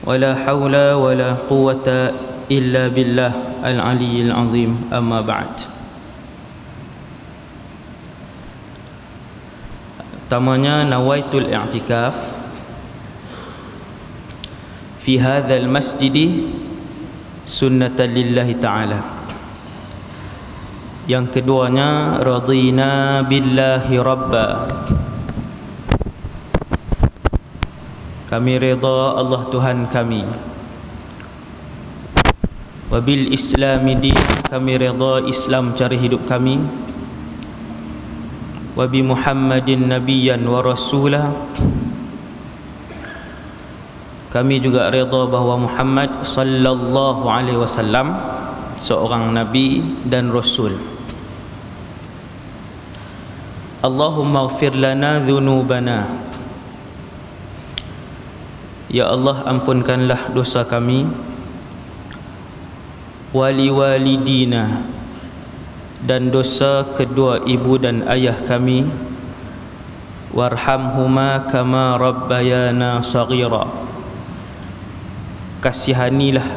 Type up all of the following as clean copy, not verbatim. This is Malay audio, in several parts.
ولا حول ولا قوة إلا بالله العلي العظيم أما بعد. Pertamanya, nawaitul i'tikaf fi hadzal masjid sunnatan lillahi ta'ala. Yang keduanya, radina billahi rabba, kami redha Allah Tuhan kami. Wabil islami din, kami redha Islam cara hidup kami. Wabi Muhammadin nabiyyan wa rasulah, kami juga redha bahawa Muhammad sallallahu alaihi wasallam seorang nabi dan rasul. Allahumma ighfir lana dhunubana, ya Allah ampunkanlah dosa kami. Wali walidina, dan dosa kedua ibu dan ayah kami. Warhamhuma kama rabbayana saghira, kasihanilah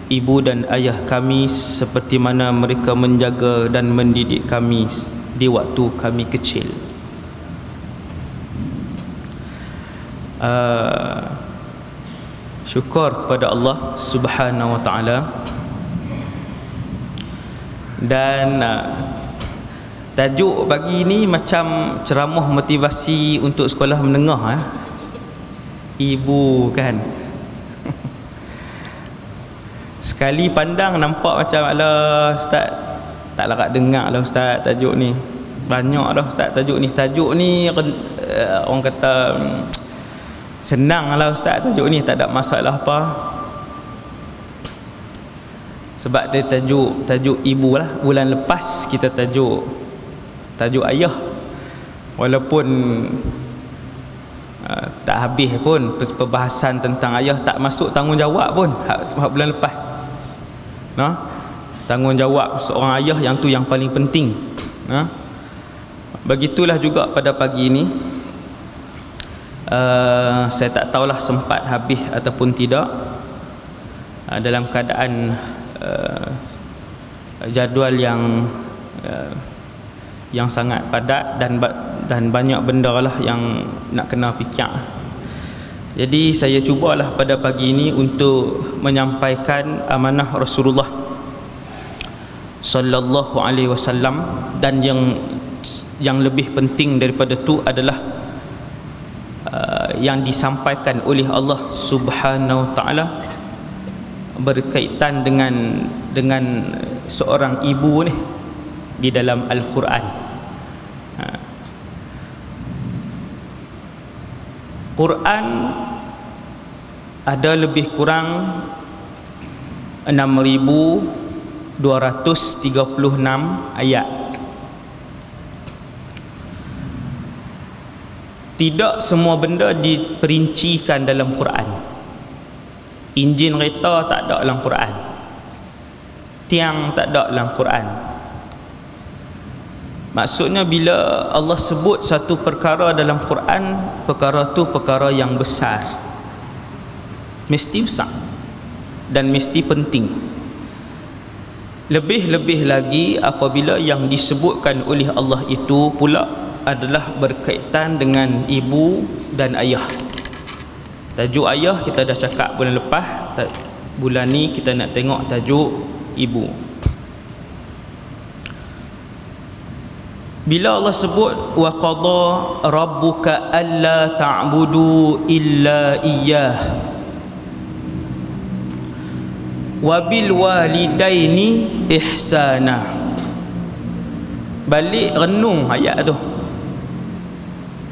ibu dan ayah kami seperti mana mereka menjaga dan mendidik kami di waktu kami kecil. Syukur kepada Allah Subhanahu wa ta'ala. Dan tajuk pagi ni macam ceramah motivasi untuk sekolah menengah. Ibu kan, sekali pandang nampak macam, alah ustaz, tak larat dengar lah ustaz tajuk ni. Banyak dah ustaz tajuk ni. Tajuk ni orang kata senang lah ustaz tajuk ni, tak ada masalah apa. Sebab dia tajuk ibu lah. Bulan lepas kita tajuk ayah. Walaupun tak habis pun perbahasan tentang ayah, tak masuk tanggungjawab pun bulan lepas. Tanggungjawab seorang ayah yang tu yang paling penting. Begitulah juga pada pagi ini. Saya tak tahulah sempat habis ataupun tidak. Dalam keadaan jadual yang sangat padat dan banyak benda lah yang nak kena fikir. Jadi saya cubalah pada pagi ini untuk menyampaikan amanah Rasulullah sallallahu alaihi wasallam, dan yang lebih penting daripada tu adalah yang disampaikan oleh Allah Subhanahu wa ta'ala berkaitan dengan seorang ibu ni di dalam Al-Quran. Quran ada lebih kurang 6,236 ayat. Tidak semua benda diperincikan dalam Quran. Enjin kereta tak ada dalam Quran. Tiang tak ada dalam Quran. Maksudnya bila Allah sebut satu perkara dalam Quran, perkara tu perkara yang besar, mesti besar dan mesti penting. Lebih-lebih lagi apabila yang disebutkan oleh Allah itu pula adalah berkaitan dengan ibu dan ayah. Tajuk ayah kita dah cakap bulan lepas. Bulan ni kita nak tengok tajuk ibu. Bila Allah sebut wa qada rabbuka alla ta'budu illa iyyah wa bil walidaini ihsana. Balik renung ayat tu.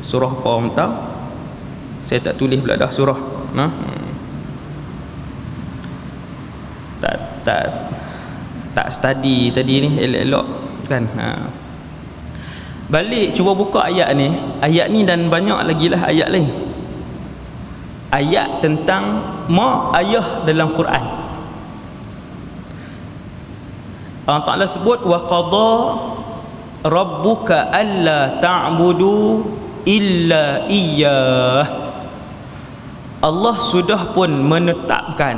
Surah apa orang tahu? Saya tak tulis pula dah surah. Tak study tadi ni elok-elok kan. Balik cuba buka ayat ni. Ayat ni dan banyak lagi lah ayat lain. Ayat tentang mak ayah dalam Quran. Allah Ta'ala sebut wa qada rabbuka alla ta'budu illa iyyah Allah sudah pun menetapkan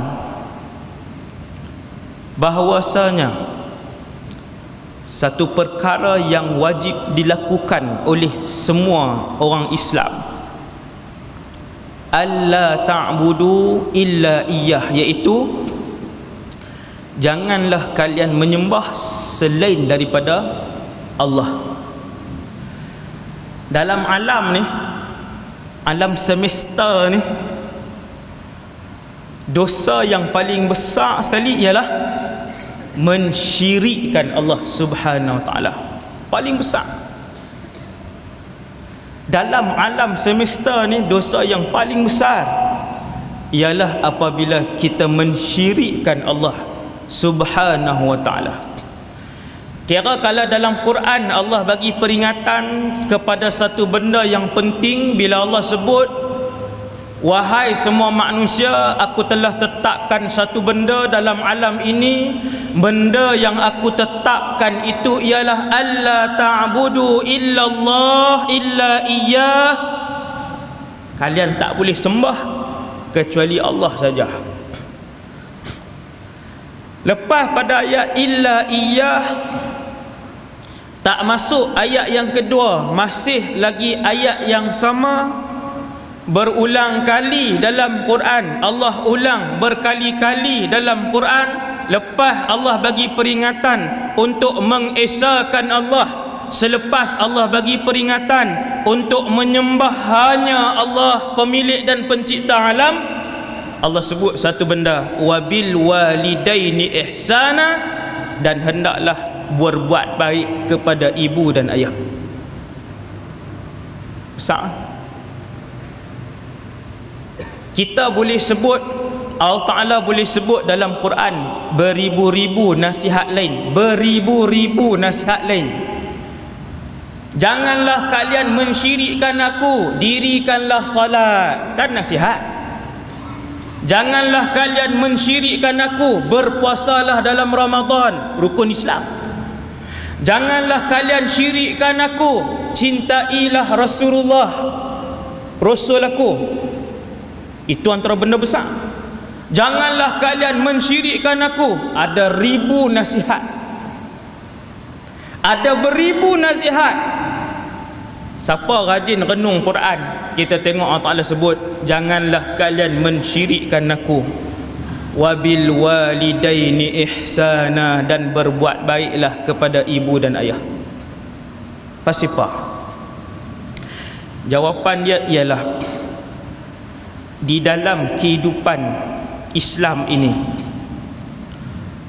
bahawasanya satu perkara yang wajib dilakukan oleh semua orang Islam, alla ta'budu illa iyyah, iaitu janganlah kalian menyembah selain daripada Allah. Dalam alam ni, alam semesta ni, dosa yang paling besar sekali ialah mensyirikkan Allah Subhanahu wa taala. Paling besar dalam alam semesta ni, dosa yang paling besar ialah apabila kita mensyirikkan Allah Subhanahu wa taala. Kira kalau dalam Quran Allah bagi peringatan kepada satu benda yang penting, bila Allah sebut, wahai semua manusia, aku telah tetapkan satu benda dalam alam ini. Benda yang aku tetapkan itu ialah alla ta'budu illallah illa iyyah. Kalian tak boleh sembah kecuali Allah saja. Lepas pada ayat illa iyyah, tak masuk ayat yang kedua, masih lagi ayat yang sama, berulang kali dalam Quran. Allah ulang berkali-kali dalam Quran. Lepas Allah bagi peringatan untuk mengesahkan Allah, selepas Allah bagi peringatan untuk menyembah hanya Allah, pemilik dan pencipta alam, Allah sebut satu benda, wabil walidaini ihsana, dan hendaklah berbuat baik kepada ibu dan ayah. Besar. Kita boleh sebut, Allah Ta'ala boleh sebut dalam Quran beribu-ribu nasihat lain, beribu-ribu nasihat lain. Janganlah kalian mensyirikkan aku, dirikanlah salat, kan nasihat. Janganlah kalian mensyirikkan aku, berpuasalah dalam Ramadan, rukun Islam. Janganlah kalian syirikkan aku, cintailah Rasulullah, Rasul aku. Itu antara benda besar. Janganlah kalian mensyirikkan aku. Ada ribu nasihat, ada beribu nasihat. Siapa rajin renung Quran, kita tengok Allah Ta'ala sebut, janganlah kalian mensyirikkan aku, wabil walidaini ihsana, dan berbuat baiklah kepada ibu dan ayah. Pasipa? Jawapan dia ialah, di dalam kehidupan Islam ini,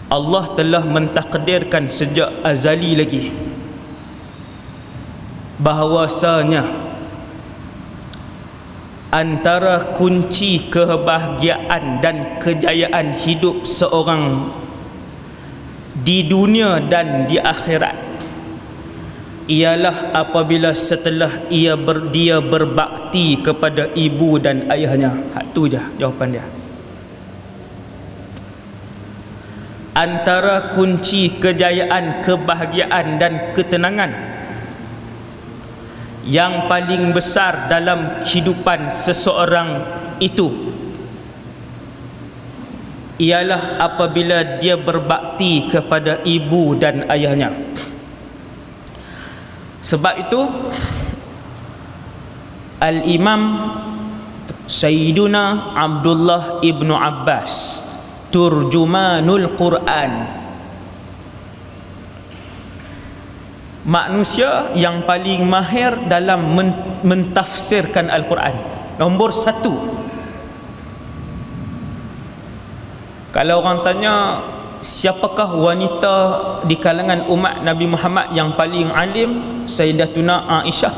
Allah telah mentakdirkan sejak azali lagi bahawasanya antara kunci kebahagiaan dan kejayaan hidup seorang di dunia dan di akhirat ialah apabila setelah dia berbakti kepada ibu dan ayahnya. Hak tu je jawapan dia. Antara kunci kejayaan, kebahagiaan dan ketenangan yang paling besar dalam kehidupan seseorang itu ialah apabila dia berbakti kepada ibu dan ayahnya. Sebab itu Al-Imam Sayyiduna Abdullah ibnu Abbas, turjumanul Quran, manusia yang paling mahir dalam mentafsirkan Al-Quran, nombor satu. Kalau orang tanya siapakah wanita di kalangan umat Nabi Muhammad yang paling alim, Sayyidatuna Aisyah.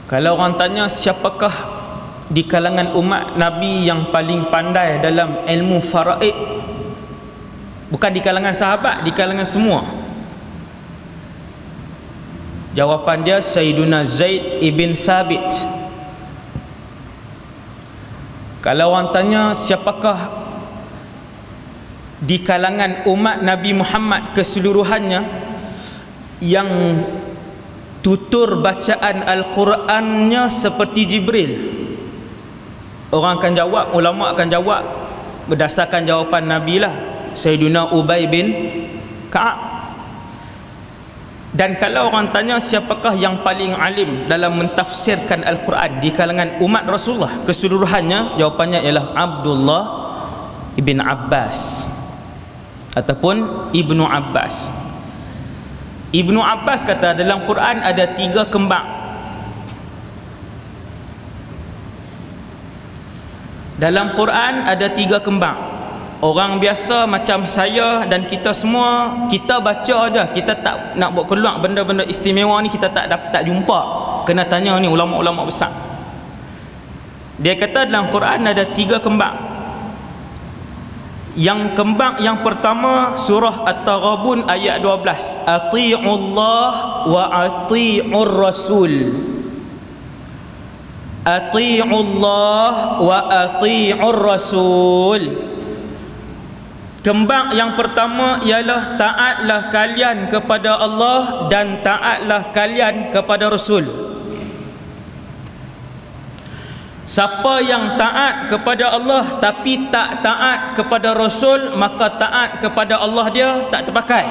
Kalau orang tanya siapakah di kalangan umat Nabi yang paling pandai dalam ilmu faraid, bukan di kalangan sahabat, di kalangan semua, jawapan dia Sayyiduna Zaid ibn Thabit. Kalau orang tanya siapakah di kalangan umat Nabi Muhammad keseluruhannya yang tutur bacaan Al-Qurannya seperti Jibril. Orang akan jawab, ulama akan jawab berdasarkan jawapan Nabi lah, Sayyidina Ubay bin Ka'ab. Dan kalau orang tanya siapakah yang paling alim dalam mentafsirkan Al-Quran di kalangan umat Rasulullah keseluruhannya, jawapannya ialah Abdullah ibn Abbas ataupun Ibnu Abbas. Ibnu Abbas kata dalam Quran ada 3 kembang. Dalam Quran ada 3 kembang. Orang biasa macam saya dan kita semua, kita baca aja, kita tak nak buat keluar benda-benda istimewa ni, kita tak jumpa. Kena tanya ni ulama-ulama besar. Dia kata dalam Quran ada 3 kembang. Yang kembang yang pertama surah At-Taghabun ayat 12. Ati'ullah wa ati'ur rasul. Ati'ullah wa ati'ur rasul. Kembang yang pertama ialah taatlah kalian kepada Allah dan taatlah kalian kepada Rasul. Siapa yang taat kepada Allah tapi tak taat kepada Rasul, maka taat kepada Allah dia tak terpakai.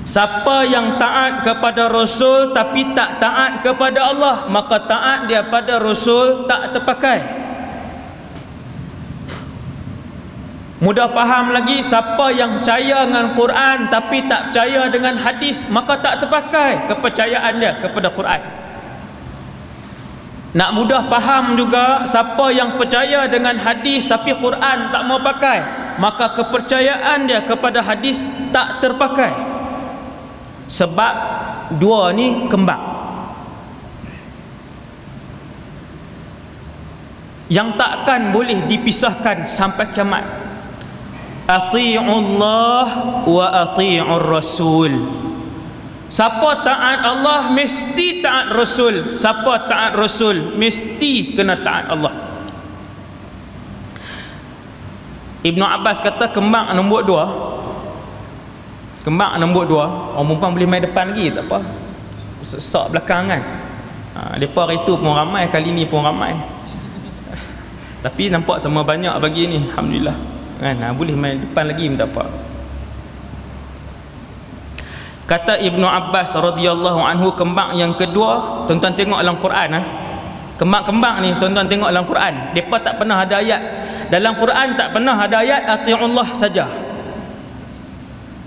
Siapa yang taat kepada Rasul tapi tak taat kepada Allah, maka taat dia pada Rasul tak terpakai. Mudah faham lagi, siapa yang percaya dengan Quran tapi tak percaya dengan hadis, maka tak terpakai kepercayaan dia kepada Quran. Nak mudah faham juga, siapa yang percaya dengan hadis tapi Quran tak mau pakai, maka kepercayaan dia kepada hadis tak terpakai. Sebab dua ni kembang yang takkan boleh dipisahkan sampai kiamat. Ati'ullah wa ati'ur rasul. Siapa taat Allah mesti taat Rasul. Siapa taat Rasul mesti kena taat Allah. Ibnu Abbas kata kembang nombor 2. Kembang nombor 2. Orang perempuan boleh main depan lagi tak apa. Sesak belakang kan. Depa hari tu pun ramai, kali ni pun ramai. Tapi nampak sama banyak bagi ni, alhamdulillah. Kan, boleh main depan lagi minta apa. Kata Ibnu Abbas radhiyallahu anhu, kembang yang kedua, tuan-tuan tengok dalam Quran. Kembang-kembang ni tuan-tuan tengok dalam Quran, depa tak pernah ada ayat dalam Quran, tak pernah ada ayat ati'ullah saja.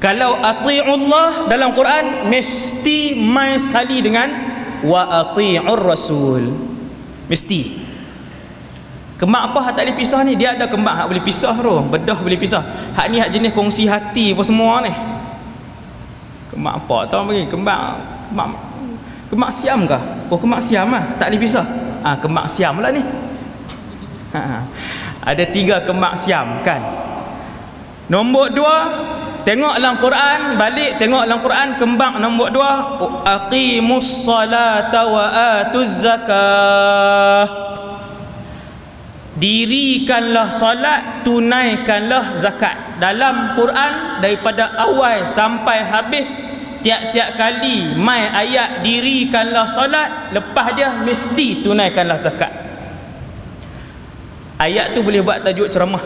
Kalau ati'ullah dalam Quran mesti main sekali dengan wa ati'ur rasul, mesti. Kembang apa hak tak boleh pisah ni? Dia ada kembang hak boleh pisah tu, bedah boleh pisah. Hak ni hak jenis kongsi hati apa semua ni. Kembang apa tahu bagi? Kembang siam kah? Oh, kembang siam ah, tak boleh pisah. Kembang siam lah ni. Ada 3 kembang siam kan. Nombor 2, tengok dalam Quran, balik tengok dalam Quran, kembang nombor 2, aqimus salata wa atuz zakah. Dirikanlah solat, tunaikanlah zakat. Dalam Quran daripada awal sampai habis, tiap-tiap kali mai ayat dirikanlah solat, lepas dia mesti tunaikanlah zakat. Ayat tu boleh buat tajuk ceramah.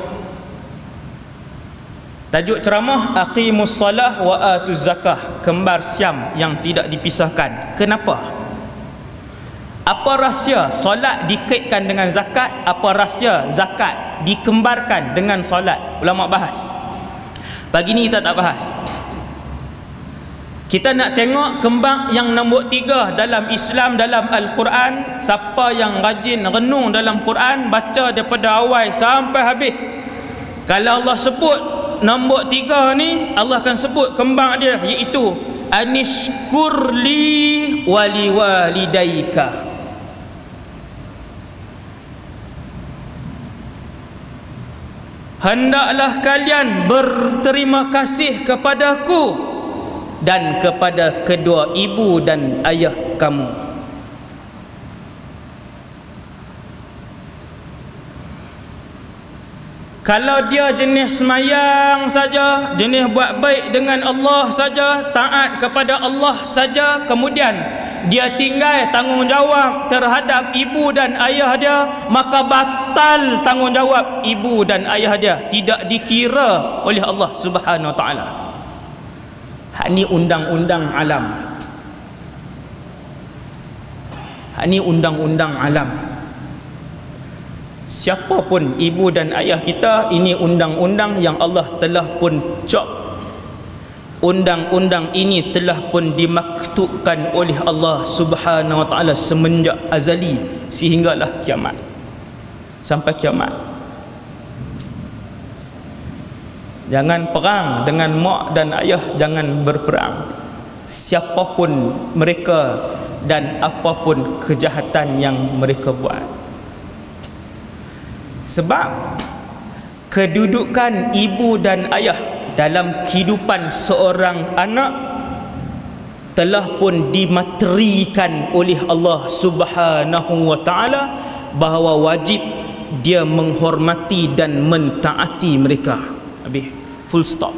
Tajuk ceramah aqimus salah wa atuz zakah, kembar siam yang tidak dipisahkan. Kenapa? Apa rahsia solat dikaitkan dengan zakat? Apa rahsia zakat dikembarkan dengan solat? Ulama bahas. Pagi ni kita tak bahas. Kita nak tengok kembang yang nombor 3 dalam Islam, dalam Al-Quran. Siapa yang rajin renung dalam Quran, baca daripada awal sampai habis, kalau Allah sebut nombor 3 ni, Allah akan sebut kembang dia, iaitu anishkurli wali walidaika. Hendaklah kalian berterima kasih kepadaku dan kepada kedua ibu dan ayah kamu. Kalau dia jenis semayang saja, jenis buat baik dengan Allah saja, taat kepada Allah saja, kemudian dia tinggal tanggungjawab terhadap ibu dan ayah dia, maka batal tanggungjawab ibu dan ayah dia, tidak dikira oleh Allah Subhanahu wa taala. Hak ni undang-undang alam. Hak ni undang-undang alam. Siapa pun ibu dan ayah kita, ini undang-undang yang Allah telah pun cop. Undang-undang ini telah pun dimaktubkan oleh Allah Subhanahu wa taala semenjak azali sehinggalah kiamat. Sampai kiamat. Jangan perang dengan mak dan ayah, jangan berperang. Siapapun mereka dan apapun kejahatan yang mereka buat. Sebab kedudukan ibu dan ayah dalam kehidupan seorang anak telah pun dimaterikan oleh Allah Subhanahu wa taala bahawa wajib dia menghormati dan mentaati mereka. Habis, full stop.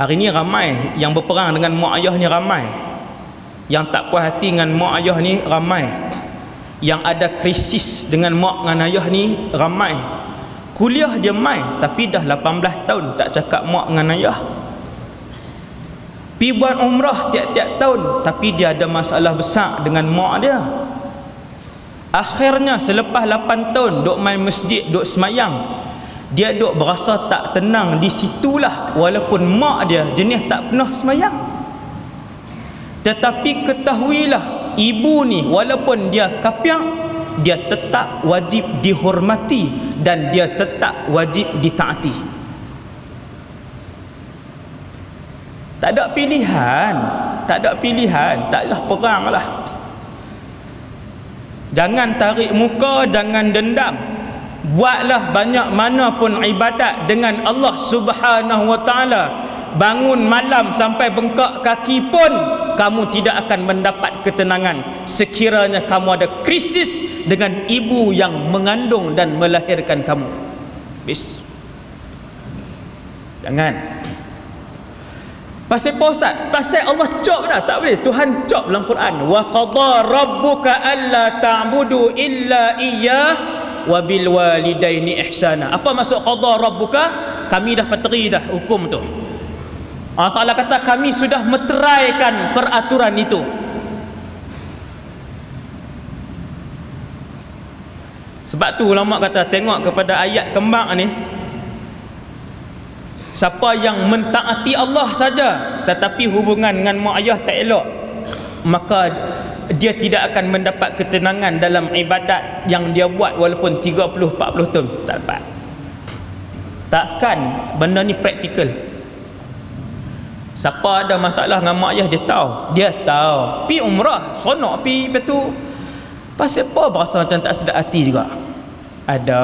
Hari ni ramai yang berperang dengan mak ayah ni, ramai. Yang tak puas hati dengan mak ayah ni ramai. Yang ada krisis dengan mak dengan ayah ni ramai. Kuliah dia mai, tapi dah 18 tahun tak cakap mak dengan ayah. Pi buat umrah tiap-tiap tahun, tapi dia ada masalah besar dengan mak dia. Akhirnya selepas 8 tahun duk main masjid, duk semayang, dia duk berasa tak tenang di situlah, walaupun mak dia jenis tak pernah semayang. Tetapi ketahuilah, ibu ni walaupun dia kafir, dia tetap wajib dihormati dan dia tetap wajib ditaati. Tak ada pilihan, tak ada pilihan, taklah perang lah. Jangan tarik muka, jangan dendam. Buatlah banyak mana pun ibadat dengan Allah Subhanahu wa taala. Bangun malam sampai bengkak kaki pun kamu tidak akan mendapat ketenangan sekiranya kamu ada krisis dengan ibu yang mengandung dan melahirkan kamu. Bis. Jangan. Pasal apa ustaz? Pasal Allah cop dah, tak boleh. Tuhan cop dalam Quran. Wa qadha rabbuka alla ta'budu illa iyyah wa bil walidaini ihsana. Apa maksud qadha rabbuka? Kami dah pateri dah hukum tu. Allah Ta'ala kata kami sudah meteraikan peraturan itu. Sebab tu ulama kata tengok kepada ayat kembang ni, siapa yang mentaati Allah saja tetapi hubungan dengan mak ayah tak elok, maka dia tidak akan mendapat ketenangan dalam ibadat yang dia buat walaupun 30-40 tahun. Tak dapat. Takkan benda ni praktikal. Siapa ada masalah dengan mak ayah, dia tahu. Pi umrah, sonok pi, lepas tu pasal apa berasa macam tak sedap hati juga? Ada.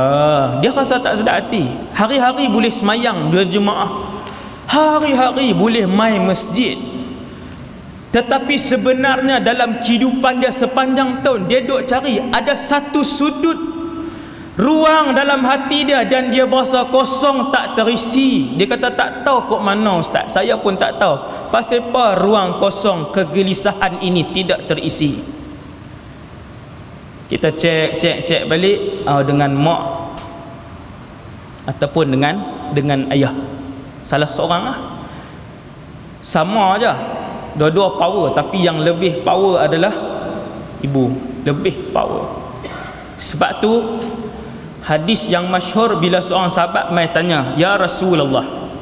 Dia rasa tak sedap hati. Hari-hari boleh semayang berjemaah, hari-hari boleh main masjid, tetapi sebenarnya dalam kehidupan dia sepanjang tahun dia duk cari ada satu sudut ruang dalam hati dia dan dia berasa kosong, tak terisi. Dia kata tak tahu kok mana ustaz, saya pun tak tahu pasal apa ruang kosong kegelisahan ini tidak terisi. Kita cek balik dengan mak ataupun dengan ayah, salah seorang lah. Sama aja, dua-dua power, tapi yang lebih power adalah ibu, lebih power. Sebab tu hadis yang masyhur bila seorang sahabat mai tanya, ya Rasulullah,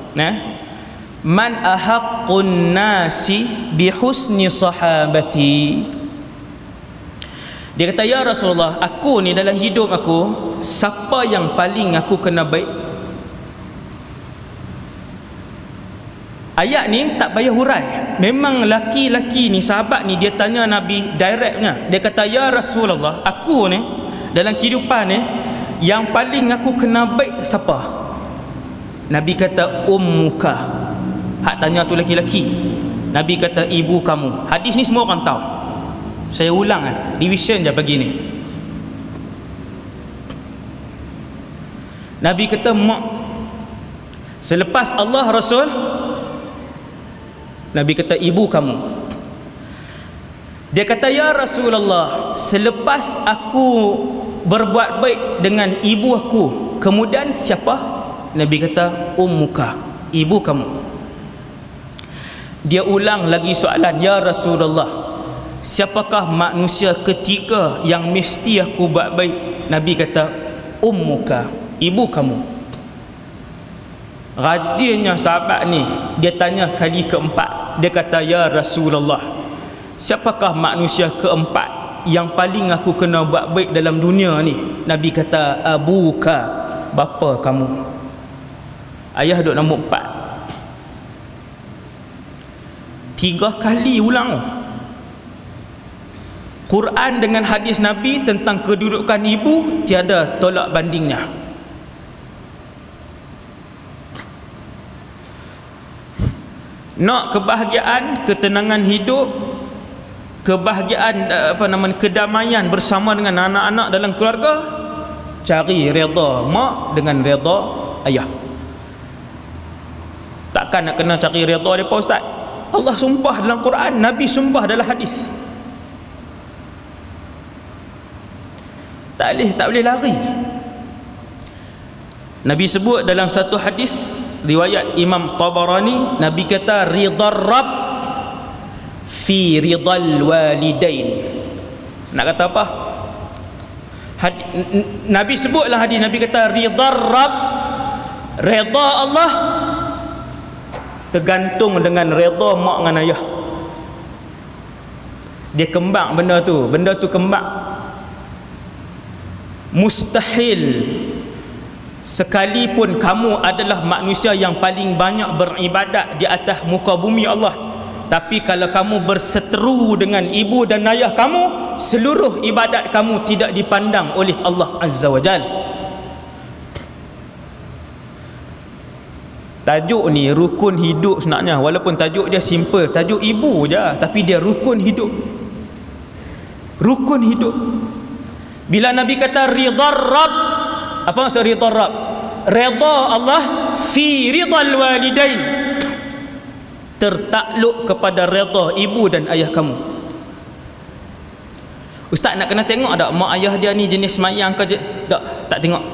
man ahaqqun nasi bi husni sahabati. Dia kata, ya Rasulullah, aku ni dalam hidup aku, siapa yang paling aku kena baik? Ayat ni tak payah hurai. Memang laki-laki ni, sahabat ni, dia tanya Nabi directnya. Dia kata, ya Rasulullah, aku ni dalam kehidupan ni yang paling aku kena baik siapa? Nabi kata, ummuka. Hak tanya tu laki-laki. Nabi kata, ibu kamu. Hadis ni semua orang tahu. Saya ulang division je pagi ni. Nabi kata mak. Selepas Allah Rasul, Nabi kata ibu kamu. Dia kata ya Rasulullah, selepas aku berbuat baik dengan ibu aku, kemudian siapa? Nabi kata ummuka, ibu kamu. Dia ulang lagi soalan, ya Rasulullah, siapakah manusia ketiga yang mesti aku buat baik? Nabi kata ummuka, ibu kamu. Rajinnya sahabat ni, dia tanya kali keempat. Dia kata ya Rasulullah, siapakah manusia keempat yang paling aku kena buat baik dalam dunia ni? Nabi kata abuka, bapa kamu. Ayah duk nombor 4. 3 kali ulang. Quran dengan hadis Nabi tentang kedudukan ibu tiada tolak bandingnya. Nak kebahagiaan, ketenangan hidup, kebahagiaan kedamaian bersama dengan anak-anak dalam keluarga, cari redha mak dengan redha ayah. Takkan nak kena cari redha depa ustaz? Allah sumpah dalam Quran, Nabi sumpah dalam hadis. Tak boleh lari. Nabi sebut dalam satu hadis riwayat Imam Tabarani, Nabi kata ridar Rabb fi ridal walidain. Nak kata apa? Nabi sebutlah hadis, Nabi kata ridar Rabb, redha Allah tergantung dengan redha mak dengan ayah. Dia kembang benda tu kembang. Mustahil sekalipun kamu adalah manusia yang paling banyak beribadat di atas muka bumi Allah, tapi kalau kamu berseteru dengan ibu dan ayah kamu, seluruh ibadat kamu tidak dipandang oleh Allah Azza wa Jal. Tajuk ni rukun hidup sebenarnya, walaupun tajuk dia simple, tajuk ibu je, tapi dia rukun hidup. Rukun hidup. Bila Nabi kata ridar Rabb, apa maksud ridar Rabb? Redha Allah fi ridal walidain, tertakluk kepada redha ibu dan ayah kamu. Ustaz nak kena tengok tak mak ayah dia ni jenis semayang ke je? Tak tengok.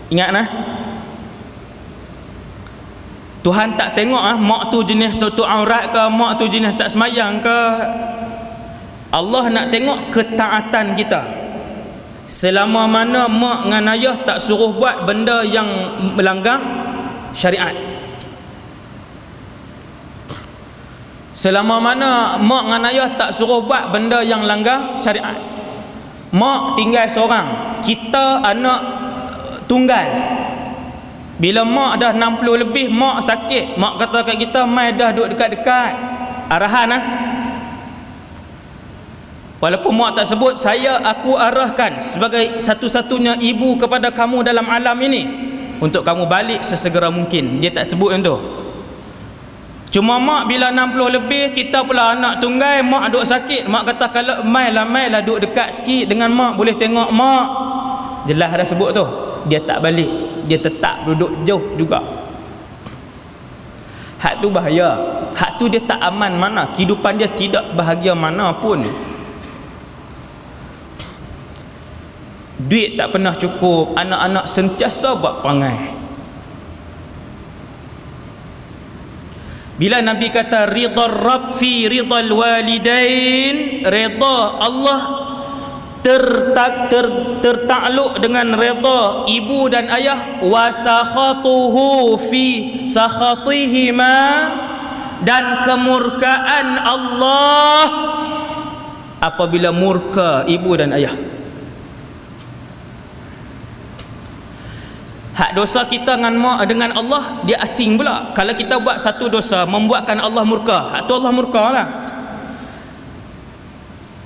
Ingat nah, Tuhan tak tengok mak tu jenis satu aurat ke, mak tu jenis tak semayang ke. Allah nak tengok ketaatan kita. Selama mana mak dengan ayah tak suruh buat benda yang melanggar syariat, selama mana mak dengan ayah tak suruh buat benda yang langgar syariat. Mak tinggal seorang, kita anak tunggal. Bila mak dah 60 lebih, mak sakit, mak kata kat kita, mai dah duduk dekat-dekat, arahan walaupun mak tak sebut, aku arahkan sebagai satu-satunya ibu kepada kamu dalam alam ini, untuk kamu balik sesegera mungkin. Dia tak sebut yang tu. Cuma mak bila 60 lebih, kita pula anak tunggal, mak duk sakit, mak kata kalau mailah duk dekat sikit dengan mak, boleh tengok mak. Jelas dah sebut tu. Dia tak balik, dia tetap duduk jauh juga. Hak tu bahaya. Hak tu dia tak aman mana, kehidupan dia tidak bahagia mana pun. Duit tak pernah cukup, anak-anak sentiasa buat perangai. Bila Nabi kata ridar Rabb fi ridal walidain, redha Allah tertakluk dengan redha ibu dan ayah, wa sakhatuhu fi sakhatihima, dan kemurkaan Allah apabila murka ibu dan ayah. Hak dosa kita dengan Allah, dia asing pula. Kalau kita buat satu dosa membuatkan Allah murka, hak tu Allah murka lah.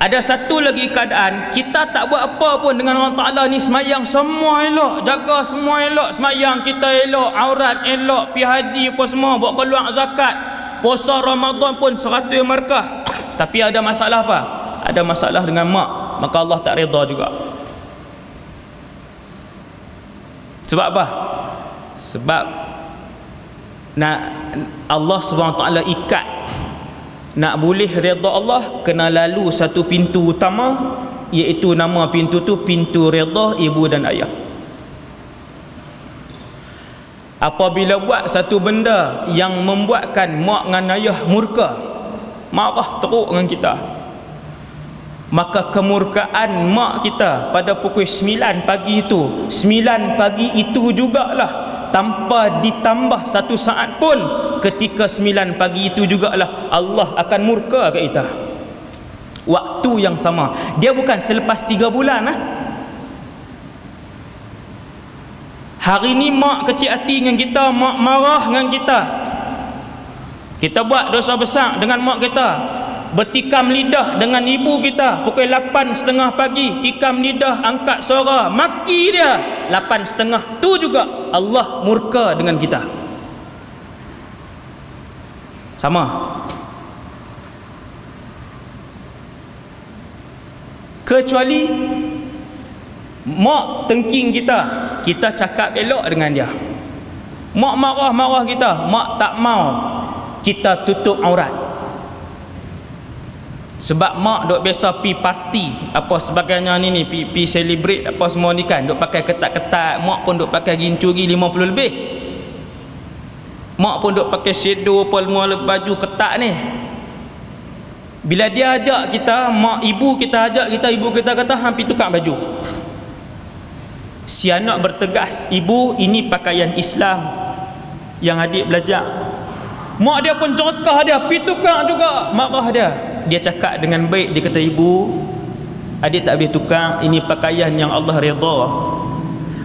Ada satu lagi keadaan, kita tak buat apa pun dengan Allah Ta'ala ni, semayang semua elok, jaga semua elok, semayang kita elok, aurat elok, pergi haji apa semua, buat keluar zakat, puasa Ramadan pun 100 yang markah, tapi ada masalah apa? Ada masalah dengan mak, maka Allah tak redha juga. Sebab apa? Sebab nak Allah SWT ikat, nak boleh redha Allah kena lalu satu pintu utama, iaitu nama pintu tu pintu redha ibu dan ayah. Apabila buat satu benda yang membuatkan mak dengan ayah murka, marah teruk dengan kita, maka kemurkaan mak kita pada pukul 9 pagi itu, 9 pagi itu jugalah, tanpa ditambah satu saat pun, ketika 9 pagi itu jugalah Allah akan murka ke kita. Waktu yang sama. Dia bukan selepas 3 bulan Hari ni mak kecil hati dengan kita, mak marah dengan kita, kita buat dosa besar dengan mak kita, bertikam lidah dengan ibu kita pukul 8.30 pagi, tikam lidah, angkat suara, maki dia 8.30, tu juga Allah murka dengan kita. Sama. Kecuali mak tengking kita, kita cakap elok dengan dia. Mak marah-marah kita, mak tak mau, kita tutup aurat. Sebab mak duk biasa pi parti apa sebagainya ni pi celebrate apa semua ni kan, duk pakai ketat-ketat, mak pun duk pakai gincuri 50 lebih. Mak pun duk pakai shadow apa semua baju ketat ni. Bila dia ajak kita, mak ibu kita ajak kita, ibu kita kata hampir tukar baju. Si anak bertegas, ibu ini pakaian Islam yang adik belajar. Mak dia pun cerakah dia, pi tukar juga, marah dia. Dia cakap dengan baik, dia kata, ibu, adik tak boleh tukar, ini pakaian yang Allah redha.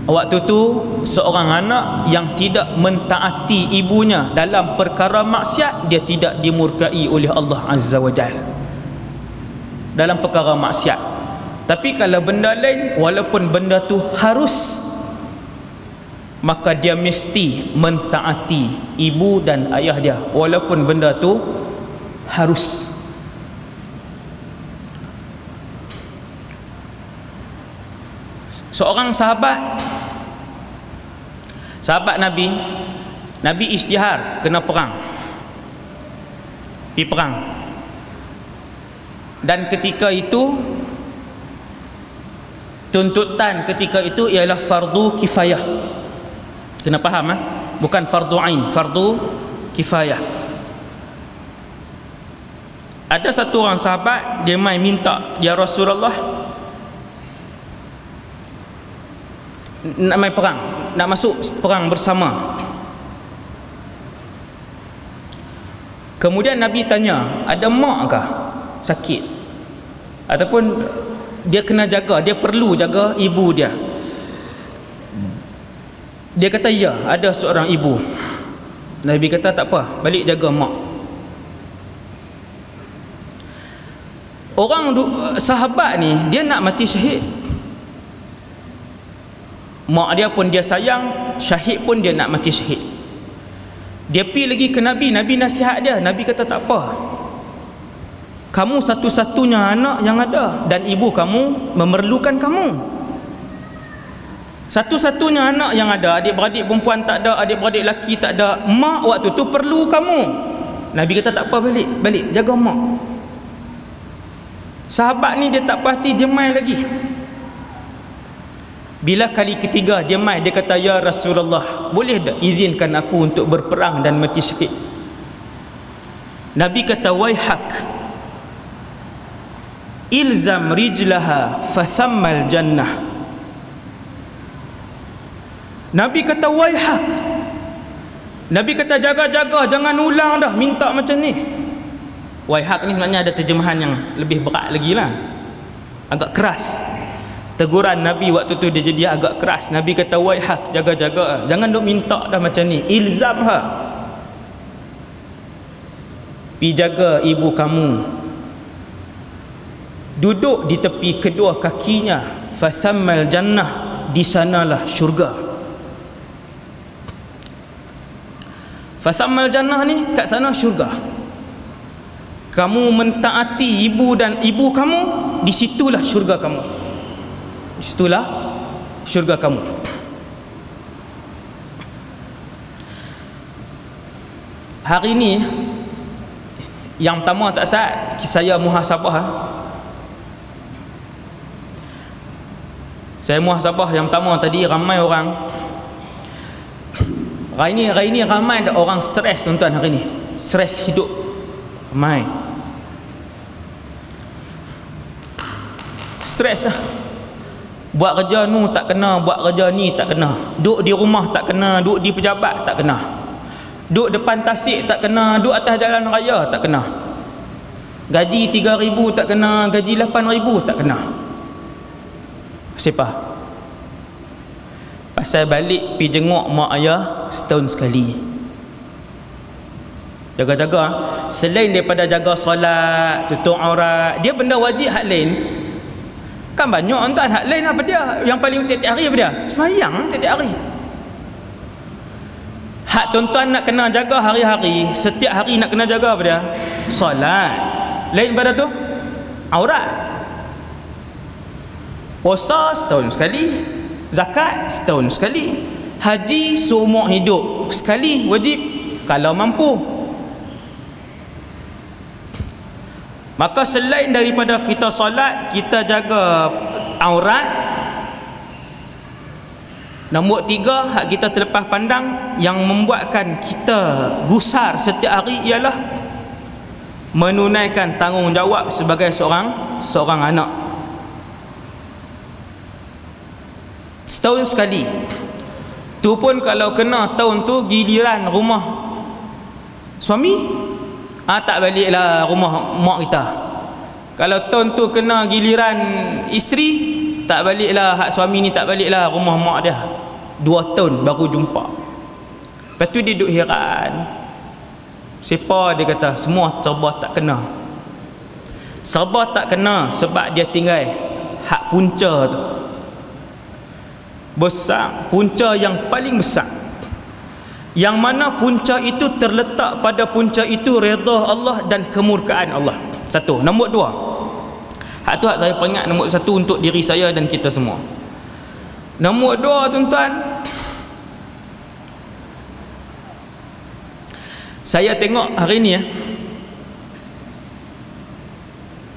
Waktu tu seorang anak yang tidak mentaati ibunya dalam perkara maksiat, dia tidak dimurkai oleh Allah Azza wa Jalla dalam perkara maksiat. Tapi kalau benda lain, walaupun benda tu harus, maka dia mesti mentaati ibu dan ayah dia walaupun benda tu harus. Seorang sahabat Nabi isytihar kena perang, pergi perang, dan ketika itu tuntutan ketika itu ialah fardu kifayah. Kena faham bukan fardu ain, fardu kifayah. Ada satu orang sahabat, dia mai minta, ya Rasulullah, nak main perang, nak masuk perang bersama. Kemudian Nabi tanya, ada mak kah sakit, ataupun dia kena jaga, dia perlu jaga ibu dia? Dia kata ya, ada seorang ibu. Nabi kata tak apa, balik jaga mak. Orang sahabat ni, dia nak mati syahid. Mak dia pun dia sayang, syahid pun dia nak mati syahid. Dia pergi lagi ke Nabi, Nabi nasihat dia. Nabi kata tak apa, kamu satu-satunya anak yang ada, dan ibu kamu memerlukan kamu. Satu-satunya anak yang ada, adik-beradik perempuan tak ada, adik-beradik lelaki tak ada, mak waktu tu perlu kamu. Nabi kata tak apa, balik jaga mak. Sahabat ni dia tak puas hati, dia mai lagi. Bila kali ketiga dia mai, dia kata, ya Rasulullah, boleh tak izinkan aku untuk berperang dan mati syahid? Nabi kata, waihak, ilzam rijlaha fathammal jannah. Nabi kata, waihak, Nabi kata, jaga-jaga, jangan ulang dah minta macam ni. Waihak ni sebenarnya ada terjemahan yang lebih berat lagi lah, agak keras. Teguran Nabi waktu tu dia jadi agak keras. Nabi kata, waihak, jaga-jaga, jangan duk minta dah macam ni, ilzamha, pi jaga ibu kamu, duduk di tepi kedua kakinya, fathammal jannah, di sanalah syurga. Fathammal jannah ni kat sana syurga. Kamu mentaati ibu dan ibu kamu, di situlah syurga kamu, di situlah syurga kamu. hari ni yang pertama tak sah saya muhasabah. Saya muhasabah yang pertama tadi, ramai orang hari ni ramai ada orang stres tuan-tuan. Hari ni stres hidup ramai, stres lah. Buat kerja nu tak kena, buat kerja ni tak kena, duduk di rumah tak kena, duduk di pejabat tak kena, duduk depan tasik tak kena, duduk atas jalan raya tak kena, gaji 3,000 tak kena, gaji 8,000 tak kena. Siapa? Pasal balik pi jenguk mak ayah setahun sekali. Jaga-jaga. Selain daripada jaga solat, tutup aurat, dia benda wajib hak lain. Kan banyak tuan hak lain apa dia? Yang paling tiap-tiap hari apa dia? Sembahyang tiap-tiap hari. Hak tuan-tuan nak kena jaga hari-hari, setiap hari nak kena jaga apa dia? Solat. Lain pada tu aurat. Puasa setahun sekali, zakat setahun sekali, haji seumur hidup sekali wajib kalau mampu. Maka selain daripada kita solat, kita jaga aurat. Nombor 3 hak kita terlepas pandang yang membuatkan kita gusar setiap hari ialah menunaikan tanggungjawab sebagai seorang anak. Setahun sekali. Tu pun kalau kena tahun tu giliran rumah suami, tak baliklah rumah mak kita. Kalau tahun tu kena giliran isteri, tak baliklah hak suami ni, tak baliklah rumah mak dia. 2 tahun baru jumpa. Lepas tu dia duduk heran. Siapa dia kata semua serba tak kena. Serba tak kena sebab dia tinggal hak punca tu. Besar, punca yang paling besar, yang mana punca itu terletak pada punca itu redha Allah dan kemurkaan Allah. Satu. Nombor 2, hak tu hak saya peringat, nombor 1 untuk diri saya dan kita semua. Nombor 2 tuan-tuan, saya tengok hari ni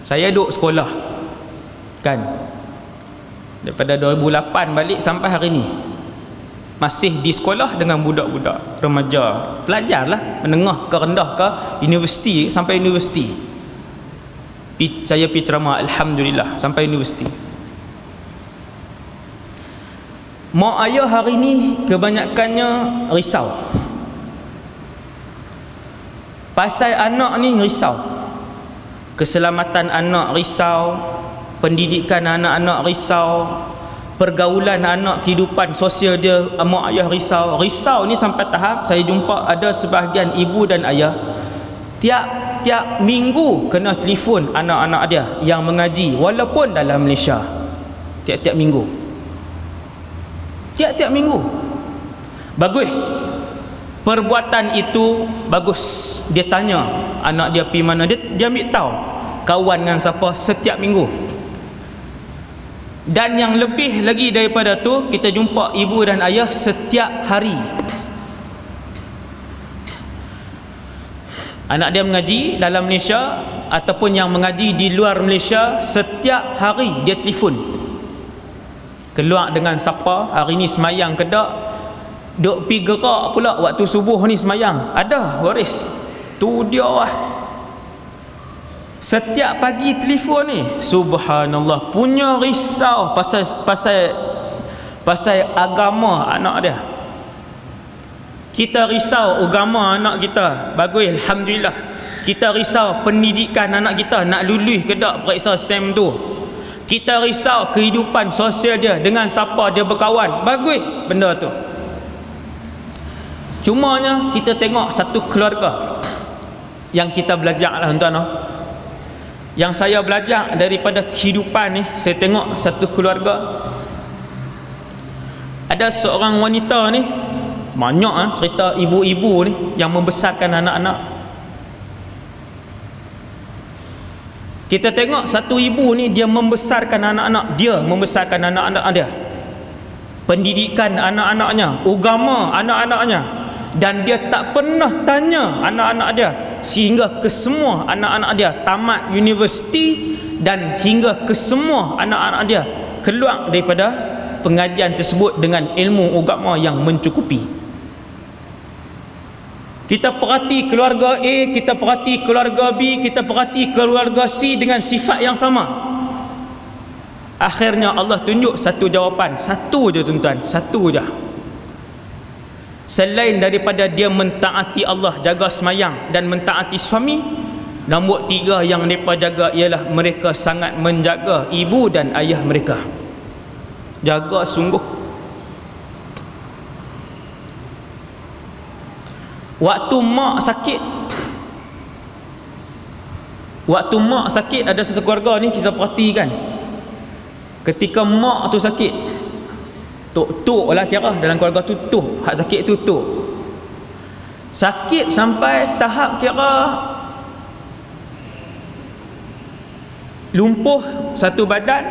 saya duduk sekolah kan, daripada 2008 balik sampai hari ni masih di sekolah dengan budak-budak remaja, pelajar lah, menengah ke rendah ke universiti, sampai universiti. Saya pergi ceramah alhamdulillah sampai universiti. Mak ayah hari ni kebanyakannya risau pasal anak ni, risau keselamatan anak, risau pendidikan anak-anak, risau pergaulan anak, kehidupan sosial dia, mak ayah risau. Risau ni sampai tahap saya jumpa ada sebahagian ibu dan ayah tiap minggu kena telefon anak-anak dia yang mengaji walaupun dalam Malaysia. Tiap-tiap minggu. Bagus. Perbuatan itu bagus. Dia tanya anak dia pergi mana, dia ambil tahu kawan dengan siapa setiap minggu. Dan yang lebih lagi daripada tu, kita jumpa ibu dan ayah setiap hari. Anak dia mengaji dalam Malaysia ataupun yang mengaji di luar Malaysia, setiap hari dia telefon. Keluar dengan siapa, hari ni semayang ke tak, duk pi gerak pula waktu subuh ni semayang, ada waris. Tu dia lah. Setiap pagi telefon ni, subhanallah, punya risau pasal agama anak dia. Kita risau agama anak kita, bagus alhamdulillah. Kita risau pendidikan anak kita, nak lulus ke tak periksa SEM tu. Kita risau kehidupan sosial dia, dengan siapa dia berkawan, bagus benda tu. Cumanya kita tengok satu keluarga yang kita belajar lah tuan-tuan. Yang saya belajar daripada kehidupan ni, saya tengok satu keluarga, ada seorang wanita ni, banyak cerita ibu-ibu ni yang membesarkan anak-anak. Kita tengok satu ibu ni, dia membesarkan anak-anak dia, membesarkan anak-anak dia, pendidikan anak-anaknya, agama anak-anaknya, dan dia tak pernah tanya anak-anak dia, sehingga ke semua anak-anak dia tamat universiti dan hingga ke semua anak-anak dia keluar daripada pengajian tersebut dengan ilmu agama yang mencukupi. Kita perhati keluarga A, kita perhati keluarga B, kita perhati keluarga C dengan sifat yang sama. Akhirnya Allah tunjuk satu jawapan, satu je tuan-tuan, satu je. Selain daripada dia mentaati Allah, jaga semayang dan mentaati suami, nombor 3 yang mereka jaga ialah mereka sangat menjaga ibu dan ayah mereka. Jaga sungguh. Waktu mak sakit, ada satu keluarga ni kita perhatikan. Ketika mak tu sakit, tok lah kira dalam keluarga tu, tok hak sakit tu, tok sakit sampai tahap kira lumpuh satu badan,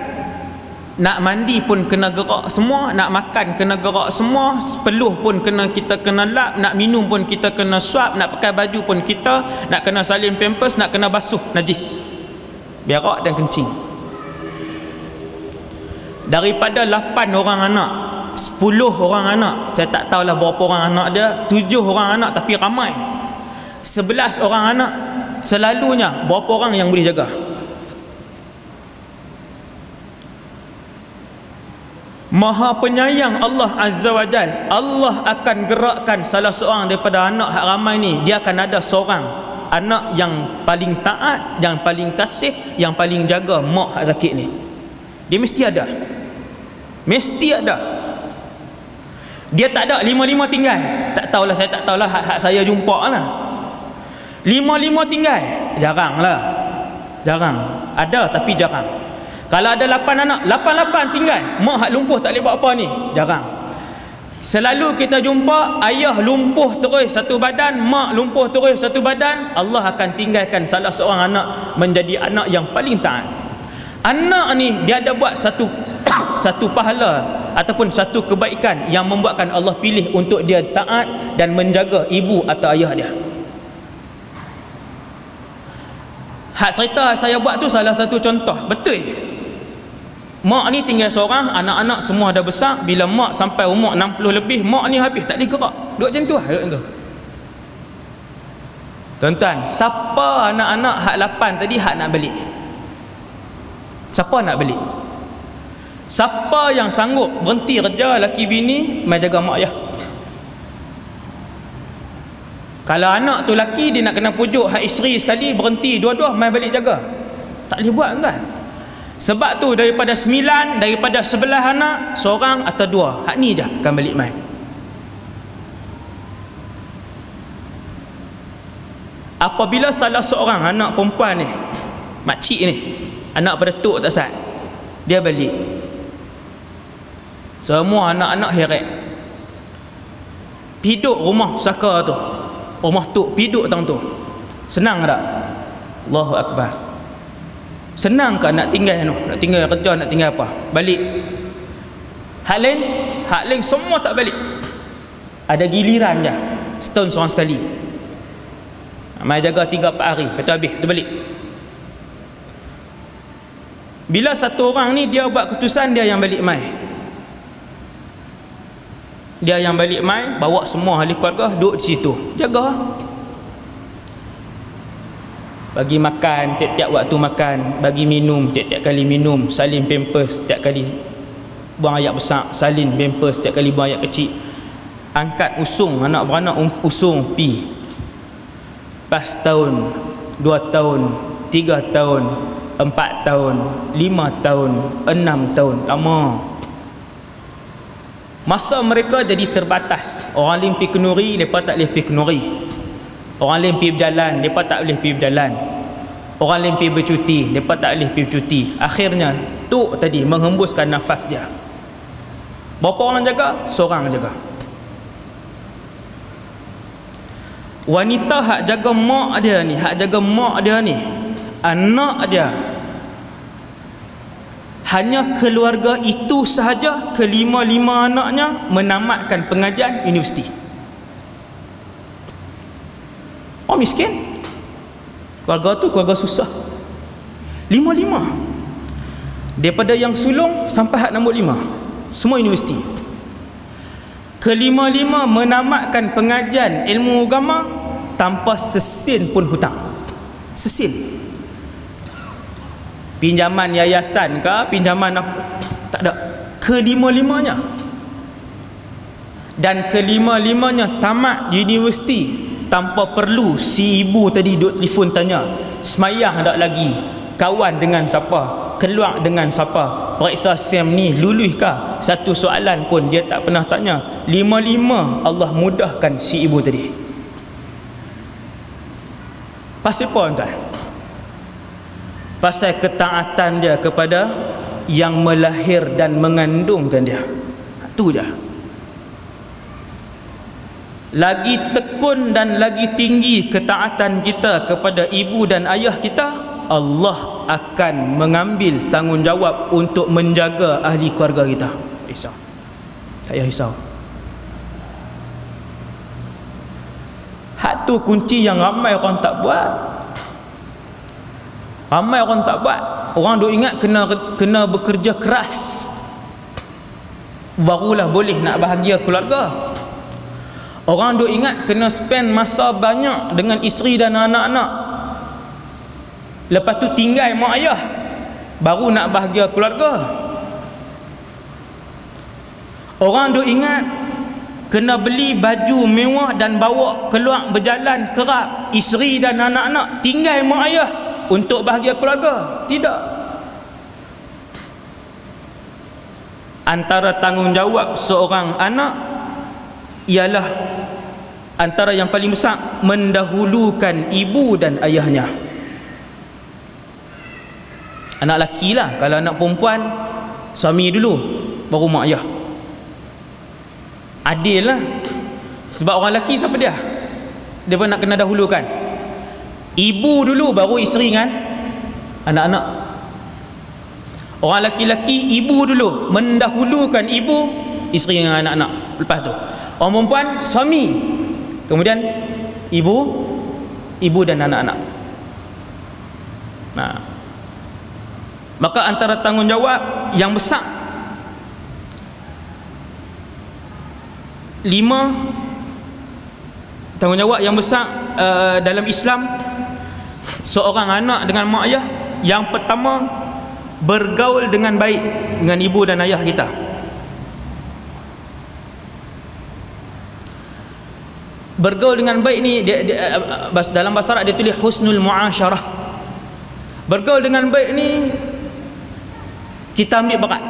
nak mandi pun kena gerak semua, nak makan kena gerak semua, peluh pun kita kena lap, nak minum pun kita kena suap, nak pakai baju pun kita nak kena salin pampers, nak kena basuh najis, berak dan kencing. Daripada 8 orang anak, 10 orang anak, saya tak tahulah berapa orang anak dia, 7 orang anak tapi ramai, 11 orang anak, selalunya berapa orang yang boleh jaga? Maha penyayang Allah Azza wa Jal, Allah akan gerakkan salah seorang daripada anak hak ramai ni, dia akan ada seorang anak yang paling taat, yang paling kasih, yang paling jaga mak hak sakit ni. Dia mesti ada. Mesti ada. Dia tak ada 5-5 tinggal. Tak tahulah, saya tak tahulah hak saya jumpa lah. 5-5 tinggal, jarang lah. Jarang. Ada tapi jarang. Kalau ada 8 anak, 8 tinggal, mak hak lumpuh tak boleh buat apa ni, jarang. Selalu kita jumpa ayah lumpuh terus satu badan, mak lumpuh terus satu badan, Allah akan tinggalkan salah seorang anak menjadi anak yang paling taat. Anak ni dia ada buat satu pahala ataupun satu kebaikan yang membuatkan Allah pilih untuk dia taat dan menjaga ibu atau ayah dia. Hak cerita saya buat tu salah satu contoh, betul. Mak ni tinggal seorang, anak-anak semua dah besar. Bila mak sampai umur 60 lebih, mak ni habis tak boleh gerak, duduk macam tu lah, duduk macam tu. Tuan-tuan, siapa anak-anak hak 8 tadi hak nak balik? Siapa nak balik? Siapa yang sanggup berhenti kerja laki bini mai jaga mak ayah? Kalau anak tu laki, dia nak kena pujuk hak isteri sekali, berhenti dua-dua mai balik jaga, tak boleh buat kan? Sebab tu daripada 9, daripada 11 anak, seorang atau 2 hak ni je akan balik mai. Apabila salah seorang anak perempuan ni, makcik ni, anak pada tok tak sat, dia balik, semua anak-anak heret. Piduk rumah pusaka tu, rumah tok, piduk tang tu, senang tak? Allahu Akbar. Senang ke nak tinggal tu? Nak tinggal kerja, nak tinggal apa? Balik. Hak lain semua tak balik. Ada giliran je, setahun seorang sekali. Mai jaga 3-4 hari, lepas tu habis, tu balik. Bila satu orang ni dia buat keputusan, dia yang balik mai. Dia yang balik mai, bawa semua ahli keluarga duduk di situ, jaga. Bagi makan tiap-tiap waktu makan, bagi minum tiap-tiap kali minum, salin pampers tiap kali buang air besar, salin pampers tiap kali buang air kecil. Angkat usung anak beranak, usung pi. Pas tahun, 2 tahun, 3 tahun, 4 tahun, 5 tahun, 6 tahun, lama. Masa mereka jadi terbatas. Orang lain pergi kenuri, mereka tak boleh pergi kenuri. Orang lain pergi berjalan, mereka tak boleh pergi berjalan. Orang lain pergi bercuti, mereka tak boleh pergi bercuti. Akhirnya tok tadi menghembuskan nafas dia. Berapa orang jaga? Seorang jaga. Wanita hak jaga mak dia ni, hak jaga mak dia ni, anak dia, hanya keluarga itu sahaja, kelima-lima anaknya menamatkan pengajian universiti. semua miskin. Keluarga tu keluarga susah. 5 daripada yang sulung sampai hak nombor 5 semua universiti. Kelima-lima menamatkan pengajian ilmu agama tanpa sesin pun hutang. Sesin. Pinjaman yayasan ke, pinjaman apa, tak ada. Kelima-limanya. Dan kelima-limanya tamat universiti tanpa perlu si ibu tadi duk telefon tanya, semayang tak lagi, kawan dengan siapa, keluar dengan siapa, periksa SEM ni lulus kah, satu soalan pun dia tak pernah tanya. 5 Allah mudahkan si ibu tadi. Pasal apa tuan? Pasal ketaatan dia kepada yang melahir dan mengandungkan dia. Itu je. Lagi tekun dan lagi tinggi ketaatan kita kepada ibu dan ayah kita, Allah akan mengambil tanggungjawab untuk menjaga ahli keluarga kita. Risau. Tak payah risau. Hak tu kunci yang ramai orang tak buat. Ramai orang tak buat. Orang duk ingat kena bekerja keras barulah boleh nak bahagia keluarga. Orang duk ingat kena spend masa banyak dengan isteri dan anak-anak, lepas tu tinggal mak ayah baru nak bahagia keluarga. Orang duk ingat kena beli baju mewah dan bawa keluar berjalan kerap isteri dan anak-anak, tinggal mak ayah untuk bahagia keluarga. Tidak. Antara tanggungjawab seorang anak ialah antara yang paling besar, mendahulukan ibu dan ayahnya. Anak lelaki lah. Kalau anak perempuan, suami dulu baru mak ayah. Adil lah. Sebab orang lelaki siapa dia? Dia pun nak kena dahulukan. Ibu dulu baru isteri dengan anak-anak. Orang lelaki-lelaki ibu dulu, mendahulukan ibu, isteri dengan anak-anak. Lepas tu orang perempuan suami, kemudian ibu dan anak-anak. Nah, maka antara tanggungjawab yang besar 5 tanggungjawab yang besar dalam Islam seorang anak dengan mak ayah. Yang pertama, bergaul dengan baik dengan ibu dan ayah kita. Bergaul dengan baik ni dalam bahasa Arab dia tulis husnul muasyarah. Bergaul dengan baik ni kita ambil berat.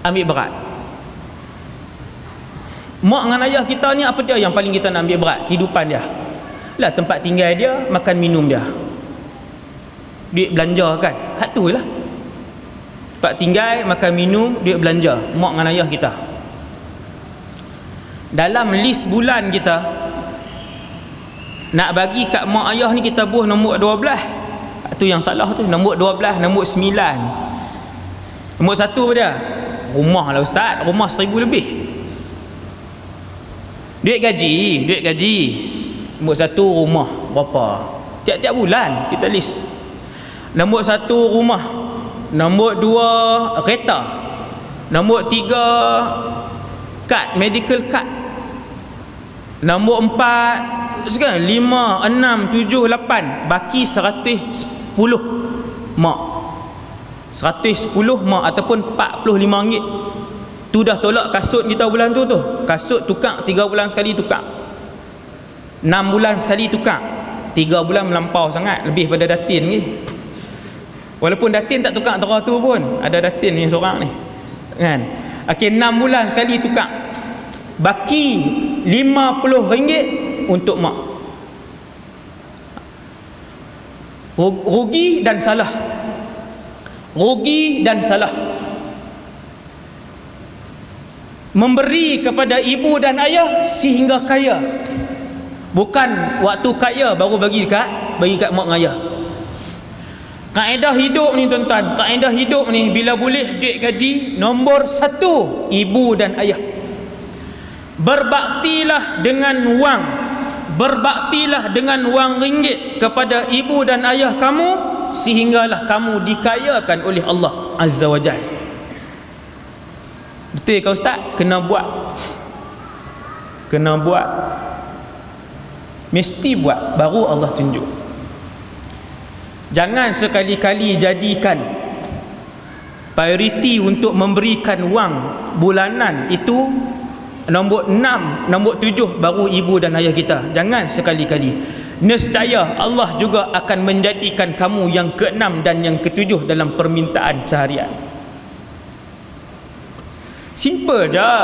Ambil berat. Mak dengan ayah kita ni apa dia yang paling kita nak ambil berat? Kehidupan dia. Lah tempat tinggal dia, makan minum dia. Duit belanja kan. Hak tu lah. Tempat tinggal, makan minum, duit belanja. Mak dengan ayah kita. Dalam list bulan kita nak bagi kat mak ayah ni, kita buh nombor 12. Itu yang salah tu. Nombor 12, nombor 9. Nombor 1 apa dia? Rumah lah ustaz. Rumah 1,000 lebih. Duit gaji. Nombor 1 rumah berapa? Tiap-tiap bulan kita list. Nombor 1 rumah. Nombor 2 kereta. Nombor 3 kad, medical card. Nombor 4 sekarang 5, 6, 7, 8. Baki 110 mak. 110 mak ataupun RM45. Tu dah tolak kasut kita bulan tu. Kasut tukar 3 bulan sekali tukar. 6 bulan sekali tukar. 3 bulan melampau sangat, lebih pada datin ni. Walaupun datin tak tukar antara tu pun, ada datin ni seorang ni. Kan? Okey, 6 bulan sekali tukar. Baki RM50 untuk mak. Rugi dan salah. Rugi dan salah. Memberi kepada ibu dan ayah sehingga kaya. Bukan waktu kaya baru bagi kat mak dan ayah. Kaedah hidup ni tuan-tuan, kaedah hidup ni bila boleh duit gaji, nombor 1 ibu dan ayah. Berbaktilah dengan wang berbaktilah dengan wang ringgit kepada ibu dan ayah kamu sehinggalah kamu dikayakan oleh Allah Azza wa Jalla. Betul ke Ustaz? Kena buat. Kena buat. Mesti buat, baru Allah tunjuk. Jangan sekali-kali jadikan prioriti untuk memberikan wang bulanan itu nombor 6, nombor 7 baru ibu dan ayah kita. Jangan sekali-kali. Nescaya Allah juga akan menjadikan kamu yang ke-6 dan yang ke-7 dalam permintaan seharian. Simple je.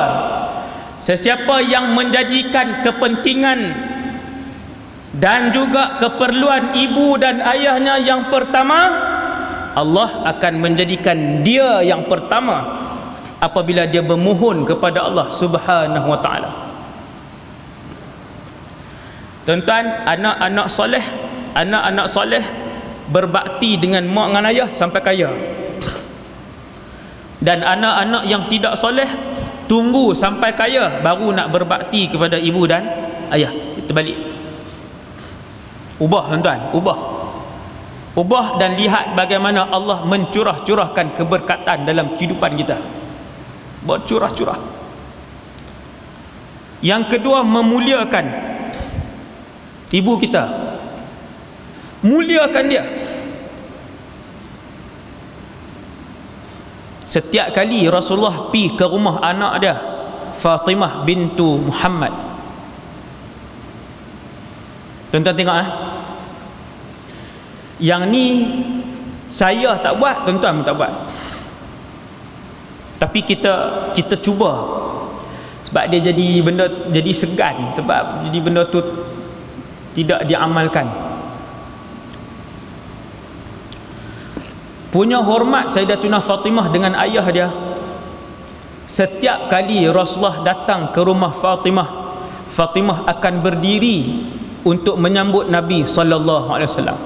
Sesiapa yang menjadikan kepentingan dan juga keperluan ibu dan ayahnya yang pertama, Allah akan menjadikan dia yang pertama apabila dia bermohon kepada Allah Subhanahu wa taala. Tuan-tuan, anak-anak soleh berbakti dengan mak dan ayah sampai kaya. Dan anak-anak yang tidak soleh tunggu sampai kaya baru nak berbakti kepada ibu dan ayah. Terbalik. Ubah tuan-tuan, ubah dan lihat bagaimana Allah mencurah-curahkan keberkatan dalam kehidupan kita. Buat curah-curah. Yang kedua, memuliakan ibu kita. Muliakan dia. Setiap kali Rasulullah pergi ke rumah anak dia, Fatimah bintu Muhammad. Tuan-tuan tengok yang ni saya tak buat, tuan-tuan pun tak buat. Tapi kita cuba. Sebab dia jadi benda, jadi segan, sebab jadi benda tu tidak diamalkan. Punya hormat Sayyidatuna Fatimah dengan ayah dia. Setiap kali Rasulullah datang ke rumah Fatimah, Fatimah akan berdiri untuk menyambut Nabi sallallahu alaihi wasallam.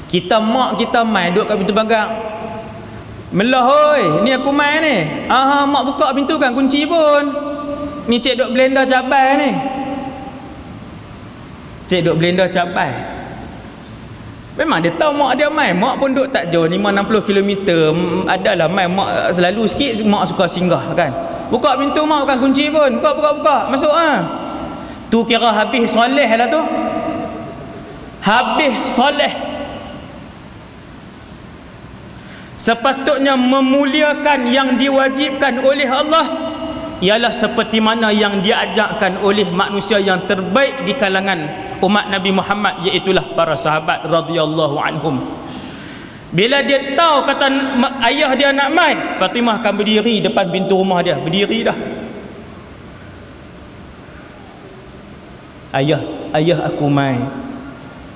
Kita mak kita mai duduk kat pintu pagar. Melah oi, ni aku mai ni. Mak buka pintu kan kunci pun. Ni cik duk blender cabai ni. Cik duk blender cabai. Memang dia tahu mak dia mai. Mak pun duduk tak jauh 5-60 km. Adalah mai mak selalu sikit mak suka singgah kan. Buka pintu mak bukan kunci pun. Buka. Masuk Tu kira habis soleh lah tu. Habis soleh. Sepatutnya memuliakan yang diwajibkan oleh Allah ialah seperti mana yang diajarkan oleh manusia yang terbaik di kalangan umat Nabi Muhammad, iaitulah para sahabat radhiyallahu anhum. Bila dia tahu kata ayah dia nak mai, Fatimah akan berdiri depan pintu rumah dia, berdiri dah. Ayah aku mai.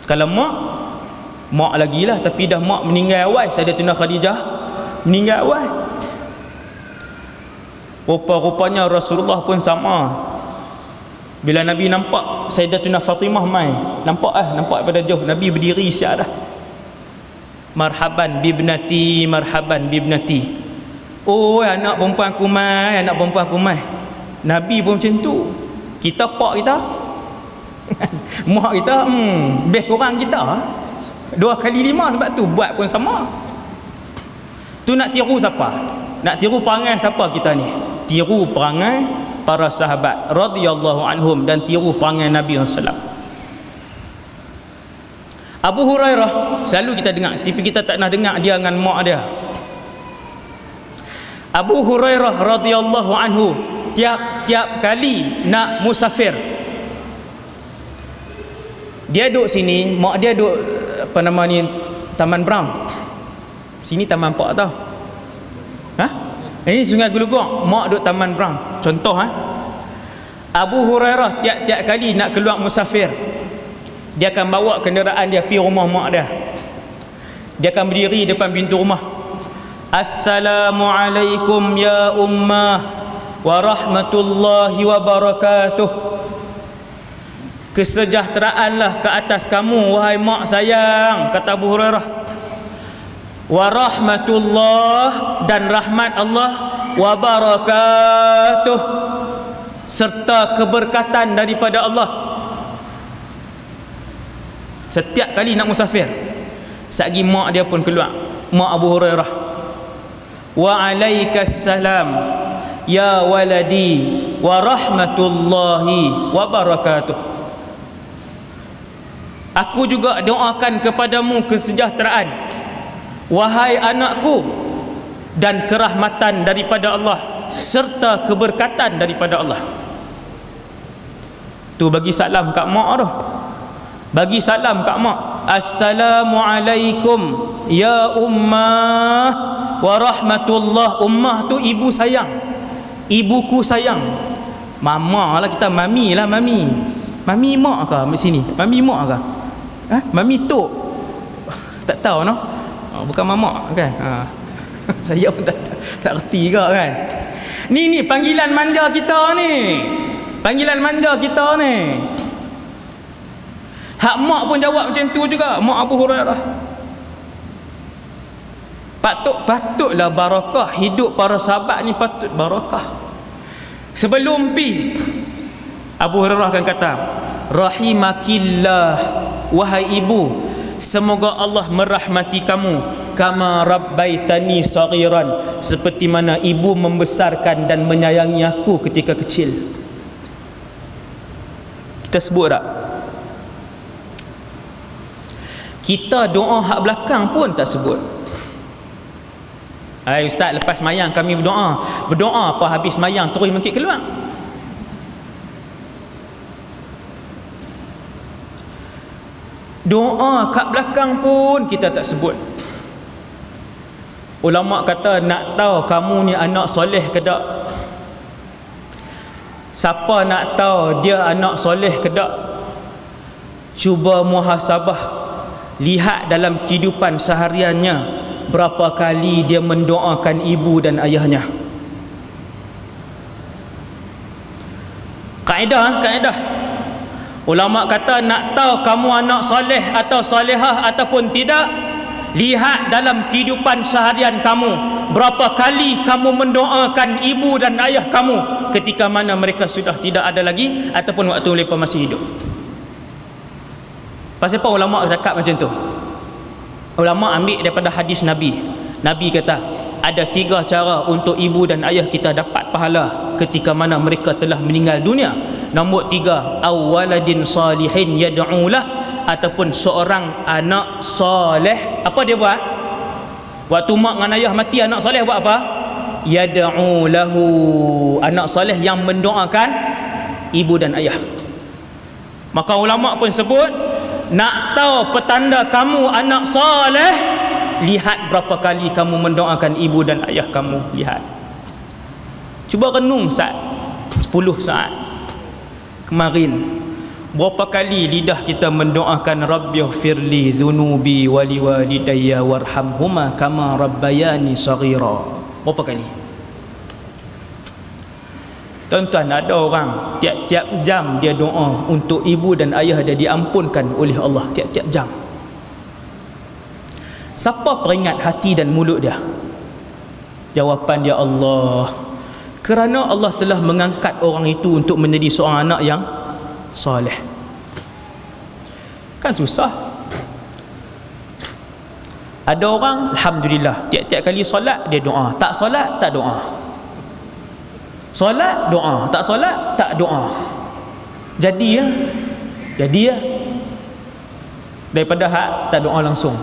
Kalau mak lagi lah, tapi dah mak meninggal awal. Sayyidatuna Khadijah meninggal awal. Rupa-rupanya Rasulullah pun sama. Bila Nabi nampak Sayyidatuna Fatimah mai, nampak daripada jauh, Nabi berdiri siap dah. Marhaban bibnati, marhaban bibnati. Oh, anak perempuan aku mai. Nabi pun macam tu. Kita pak kita mak kita best korang kita 2 kali 5, sebab tu buat pun sama. Tu nak tiru siapa? Nak tiru perangai siapa kita ni? Tiru perangai para sahabat radhiyallahu anhum dan tiru perangai Nabi sallallahu alaihi wasallam. Abu Hurairah selalu kita dengar, tapi kita tak pernah dengar dia dengan mak dia. Abu Hurairah radhiyallahu anhu tiap kali nak musafir, dia duduk sini, mak dia duduk apa nama ni, Taman Brown. Sini Taman Pak tau. Ini Sungai Gelugong, mak duduk Taman Brown. Contoh Abu Hurairah tiap kali nak keluar musafir, dia akan bawa kenderaan dia pergi rumah mak dia. Dia akan berdiri depan pintu rumah. Assalamualaikum ya ummah wa rahmatullahi wa barakatuh. Kesejahteraanlah ke atas kamu wahai mak sayang, kata Abu Hurairah. Wa rahmatullah, dan rahmat Allah, wa barakatuh, serta keberkatan daripada Allah. Setiap kali nak musafir, satgi mak dia pun keluar, mak Abu Hurairah. Wa alaikassalam ya waladi wa rahmatullahi wa barakatuh. Aku juga doakan kepadamu kesejahteraan, wahai anakku, dan kerahmatan daripada Allah serta keberkatan daripada Allah. Tu bagi salam kat mak tu. Bagi salam kat mak. Assalamualaikum ya ummah wa rahmatullah. Ummah tu ibu sayang, ibuku sayang. Mama lah kita, mami lah, mami. Mami mak ke di sini? Mami mak ke? Ha? Mami tok? Tak tahu no. Bukan mama kan? Saya pun tak reti ke kan. Ni panggilan manja kita ni. Panggilan manja kita ni. Hak mak pun jawab macam tu juga, mak Abu Hurairah. Patutlah barakah hidup para sahabat ni, patut barakah. Sebelum pi, Abu Hurairah akan kata, rahimakillah, wahai ibu, semoga Allah merahmati kamu, kama rabbaitani saghiran, seperti mana ibu membesarkan dan menyayangi aku ketika kecil. Kita sebut tak? Kita doa hak belakang pun tak sebut. Hai ustaz, lepas mayang kami berdoa. Berdoa apa habis mayang terus mengkit keluar? Doa kat belakang pun kita tak sebut. Ulama kata nak tahu kamu ni anak soleh ke tak? Siapa nak tahu dia anak soleh ke tak? Cuba muhasabah, lihat dalam kehidupan sehariannya berapa kali dia mendoakan ibu dan ayahnya. Kaedah ulama kata nak tahu kamu anak soleh atau solehah ataupun tidak, lihat dalam kehidupan seharian kamu berapa kali kamu mendoakan ibu dan ayah kamu ketika mana mereka sudah tidak ada lagi ataupun waktu mereka masih hidup. Pasal apa ulama cakap macam tu? Ulama ambil daripada hadis Nabi. Nabi kata ada 3 cara untuk ibu dan ayah kita dapat pahala ketika mana mereka telah meninggal dunia. Nombor 3, awaladin salihin yad'ulah, ataupun seorang anak soleh. Apa dia buat? Waktu mak dengan ayah mati, anak soleh buat apa? Yad'u lahu, anak soleh yang mendoakan ibu dan ayah. Maka ulama pun sebut, nak tahu petanda kamu anak soleh, lihat berapa kali kamu mendoakan ibu dan ayah kamu. Lihat, cuba renung saat 10 saat kemarin, berapa kali lidah kita mendoakan Rabbighfirli dzunubi wali walidayya warhamhuma kama rabbayani saghira. Berapa kali? Tuan-tuan, ada orang tiap-tiap jam dia doa untuk ibu dan ayah dia diampunkan oleh Allah, tiap-tiap jam. Siapa peringat hati dan mulut dia? Jawapan dia Allah. Kerana Allah telah mengangkat orang itu untuk menjadi seorang anak yang soleh. Kan susah. Ada orang alhamdulillah tiap-tiap kali solat dia doa, tak solat tak doa. Solat doa, tak solat tak doa. Jadi ya. Daripada hak tak doa langsung.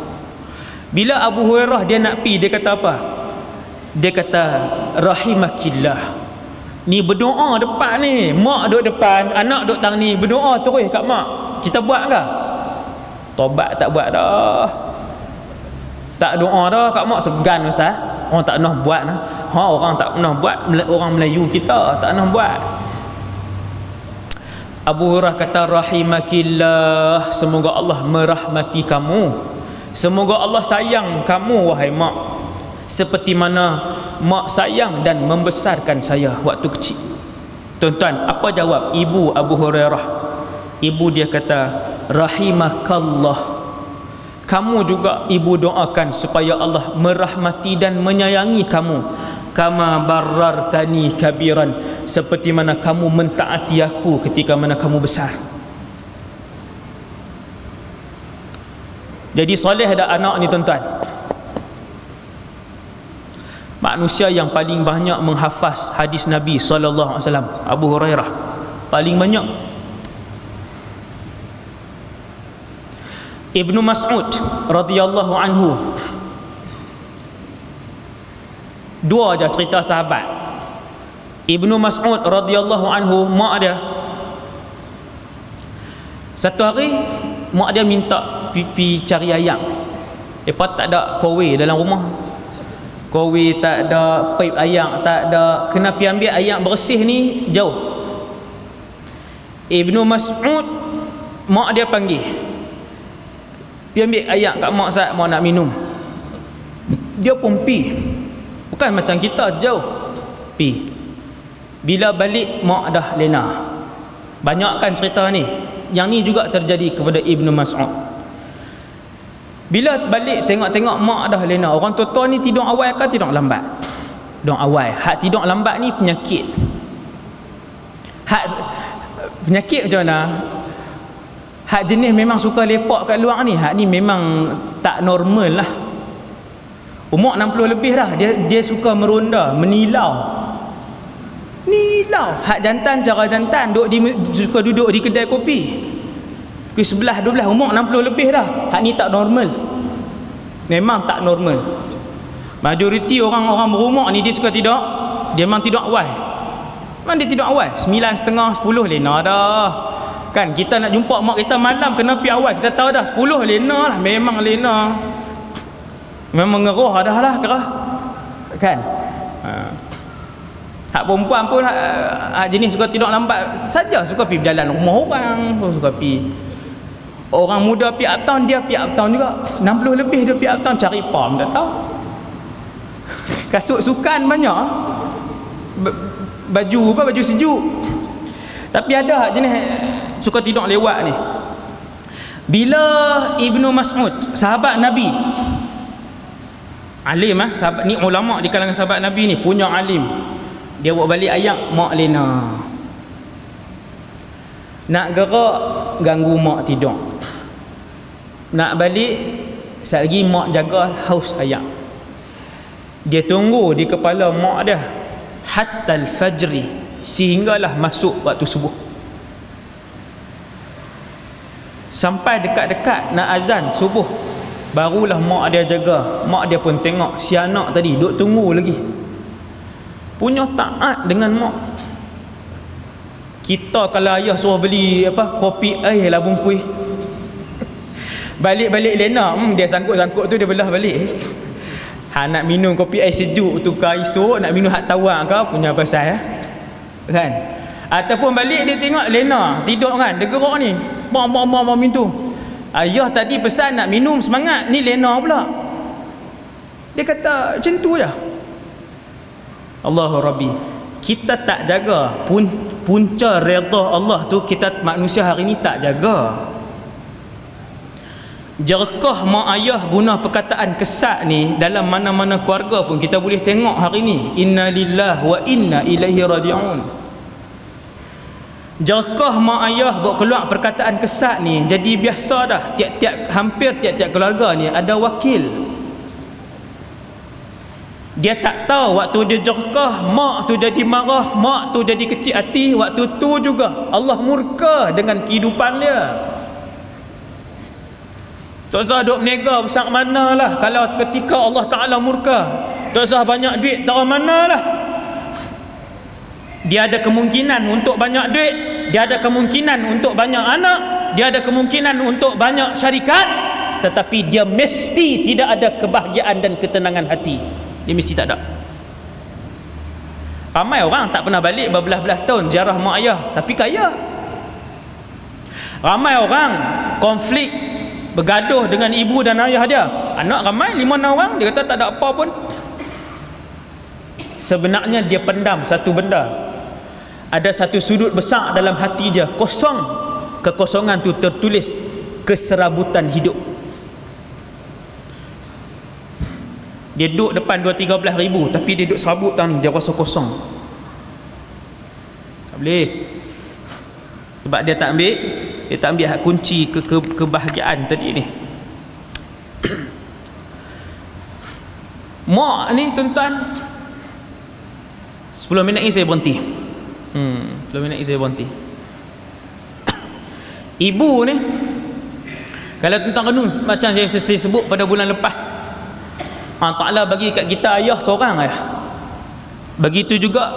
Bila Abu Hurairah dia nak pi, dia kata apa? Dia kata rahimakillah. Ni berdoa depan ni, mak duduk depan, anak duduk tang ni, berdoa terus kat mak. Kita buat ke? Tobat tak buat dah. Tak doa dah kat mak, segan ustaz. Orang tak pernah buat dah. Orang tak pernah buat, orang Melayu kita tak pernah buat. Abu Hurairah kata rahimakillah, semoga Allah merahmati kamu, semoga Allah sayang kamu wahai mak, seperti mana mak sayang dan membesarkan saya waktu kecil. Tuan-tuan, apa jawab ibu Abu Hurairah? Ibu dia kata rahimakallah, kamu juga ibu doakan supaya Allah merahmati dan menyayangi kamu, kama barartani kabiran, seperti mana kamu mentaati aku ketika mana kamu besar. Jadi soleh dah anak ni tuan-tuan. Manusia yang paling banyak menghafaz hadis Nabi sallallahu alaihi wasallam, Abu Hurairah, paling banyak. Ibnu Mas'ud radhiyallahu anhu, dua aja cerita sahabat. Ibnu Mas'ud radhiyallahu anhu, mak dia satu hari mak dia minta pipi cari ayam. Lepas tak ada kowe dalam rumah, kowe tak ada, paip ayam tak ada, kena pergi ambil ayam bersih ni jauh. Ibnu Mas'ud, mak dia panggil, pergi ambil ayam kat mak saya, mak nak minum. Dia pun pi, bukan macam kita jauh, pi. Bila balik mak dah lena. Banyak kan cerita ni. Yang ni juga terjadi kepada Ibnu Mas'ud. Bila balik tengok-tengok mak dah lena. Orang tua-tua ni tidur awal ke tidur lambat? Tidur awal. Hak tidur lambat ni penyakit. Hak penyakit macam mana? Hak jenis memang suka lepak kat luar ni, hak ni memang tak normal lah. Umur 60 lebih dah, dia suka meronda, menilau. Hak jantan cara jantan suka duduk di kedai kopi. Pukul 11 12, umur 60 lebih dah. Hak ni tak normal. Memang tak normal. Majoriti orang-orang berumur ni dia suka tidur, dia memang tidur awal. Memang dia tidur awal 9.30 10 lena dah. Kan kita nak jumpa mak kita malam kena pergi awal, kita tahu dah 10 lena lah, memang lena. Memang ngeroh dah lah kerah. Kan? Hak perempuan pun hak jenis suka tidur lambat saja, suka pergi berjalan rumah orang, suka pergi. Orang muda pergi uptown, dia pergi uptown juga. 60 lebih dia pergi uptown cari pam, tak tahu. Kasut sukan banyak. Baju sejuk. Tapi ada hak jenis suka tidur lewat ni. Bila Ibnu Mas'ud, sahabat Nabi, alim sahabat ni, ulama di kalangan sahabat Nabi ni, punya alim. Dia bawa balik ayam, mak lena. Nak gerak, ganggu mak tidur. Nak balik, sekali lagi mak jaga haus ayam. Dia tunggu di kepala mak dia hatta al-fajri, sehinggalah masuk waktu subuh. Sampai dekat-dekat nak azan subuh, barulah mak dia jaga. Mak dia pun tengok si anak tadi duk tunggu lagi. Punya taat dengan mak. Kita kalau ayah suruh beli kopi air lah bungkus, balik-balik lena, dia sangkut-sangkut tu dia belah balik. Nak minum kopi air sejuk tu ke esok, nak minum hak tawar ke, punya pasal kan. Ataupun balik dia tengok lena tidur kan, dia gerak ni, bam pintu. Ayah tadi pesan nak minum, semangat, ni lena pula. Dia kata macam tu je. Allahu Rabbi, kita tak jaga punca redha Allah tu, kita manusia hari ni tak jaga. Jerkah mak ayah guna perkataan kesat ni dalam mana-mana keluarga pun kita boleh tengok hari ni. Inna lillahi wa inna ilaihi raji'un. Jerkah mak ayah buat keluar perkataan kesat ni jadi biasa dah. Hampir tiap-tiap keluarga ni ada wakil. Dia tak tahu waktu dia jerkah, mak tu jadi marah, mak tu jadi kecil hati. Waktu tu juga Allah murka dengan kehidupan dia. Tak usah duk menega besar mana lah. Kalau ketika Allah Ta'ala murka, tak usah banyak duit taruh mana lah. Dia ada kemungkinan untuk banyak duit, dia ada kemungkinan untuk banyak anak, dia ada kemungkinan untuk banyak syarikat, tetapi dia mesti tidak ada kebahagiaan dan ketenangan hati. Dia mesti tak ada. Ramai orang tak pernah balik berbelas-belas tahun ziarah mak ayah tapi kaya. Ramai orang konflik bergaduh dengan ibu dan ayah dia. Anak ramai 5-6 orang, dia kata tak ada apa pun. Sebenarnya dia pendam satu benda. Ada satu sudut besar dalam hati dia kosong. Kekosongan tu tertulis keserabutan hidup. Dia duduk depan 2-13 ribu tapi dia duduk serabut tang, dia rasa kosong. Tak boleh. Sebab dia tak ambil hak kunci kebahagiaan tadi ni. Mak ni tuan-tuan, 10 minit ni saya berhenti. 10 minit ni saya berhenti. Ibu ni, kalau tuan-tuan renung macam saya sebut pada bulan lepas, Allah Ta'ala bagi kat kita ayah seorang ayah. Begitu juga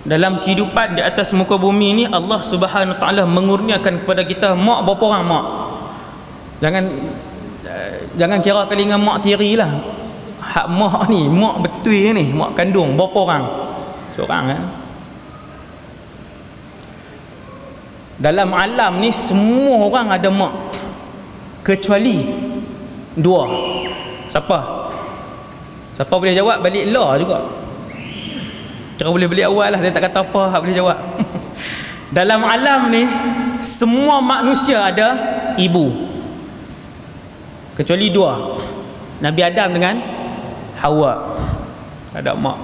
dalam kehidupan di atas muka bumi ni, Allah Subhanahu Wa Ta'ala mengurniakan kepada kita mak berapa orang mak. Jangan kira kali dengan mak tiri lah. Hak mak ni, mak betul ni, mak kandung berapa orang? Seorang Dalam alam ni semua orang ada mak kecuali 2. Siapa boleh jawab? Balik lah juga. Kira boleh balik awal lah, saya tak kata apa, hak boleh jawab. Dalam alam ni semua manusia ada ibu kecuali 2, Nabi Adam dengan Hawa. Ada mak.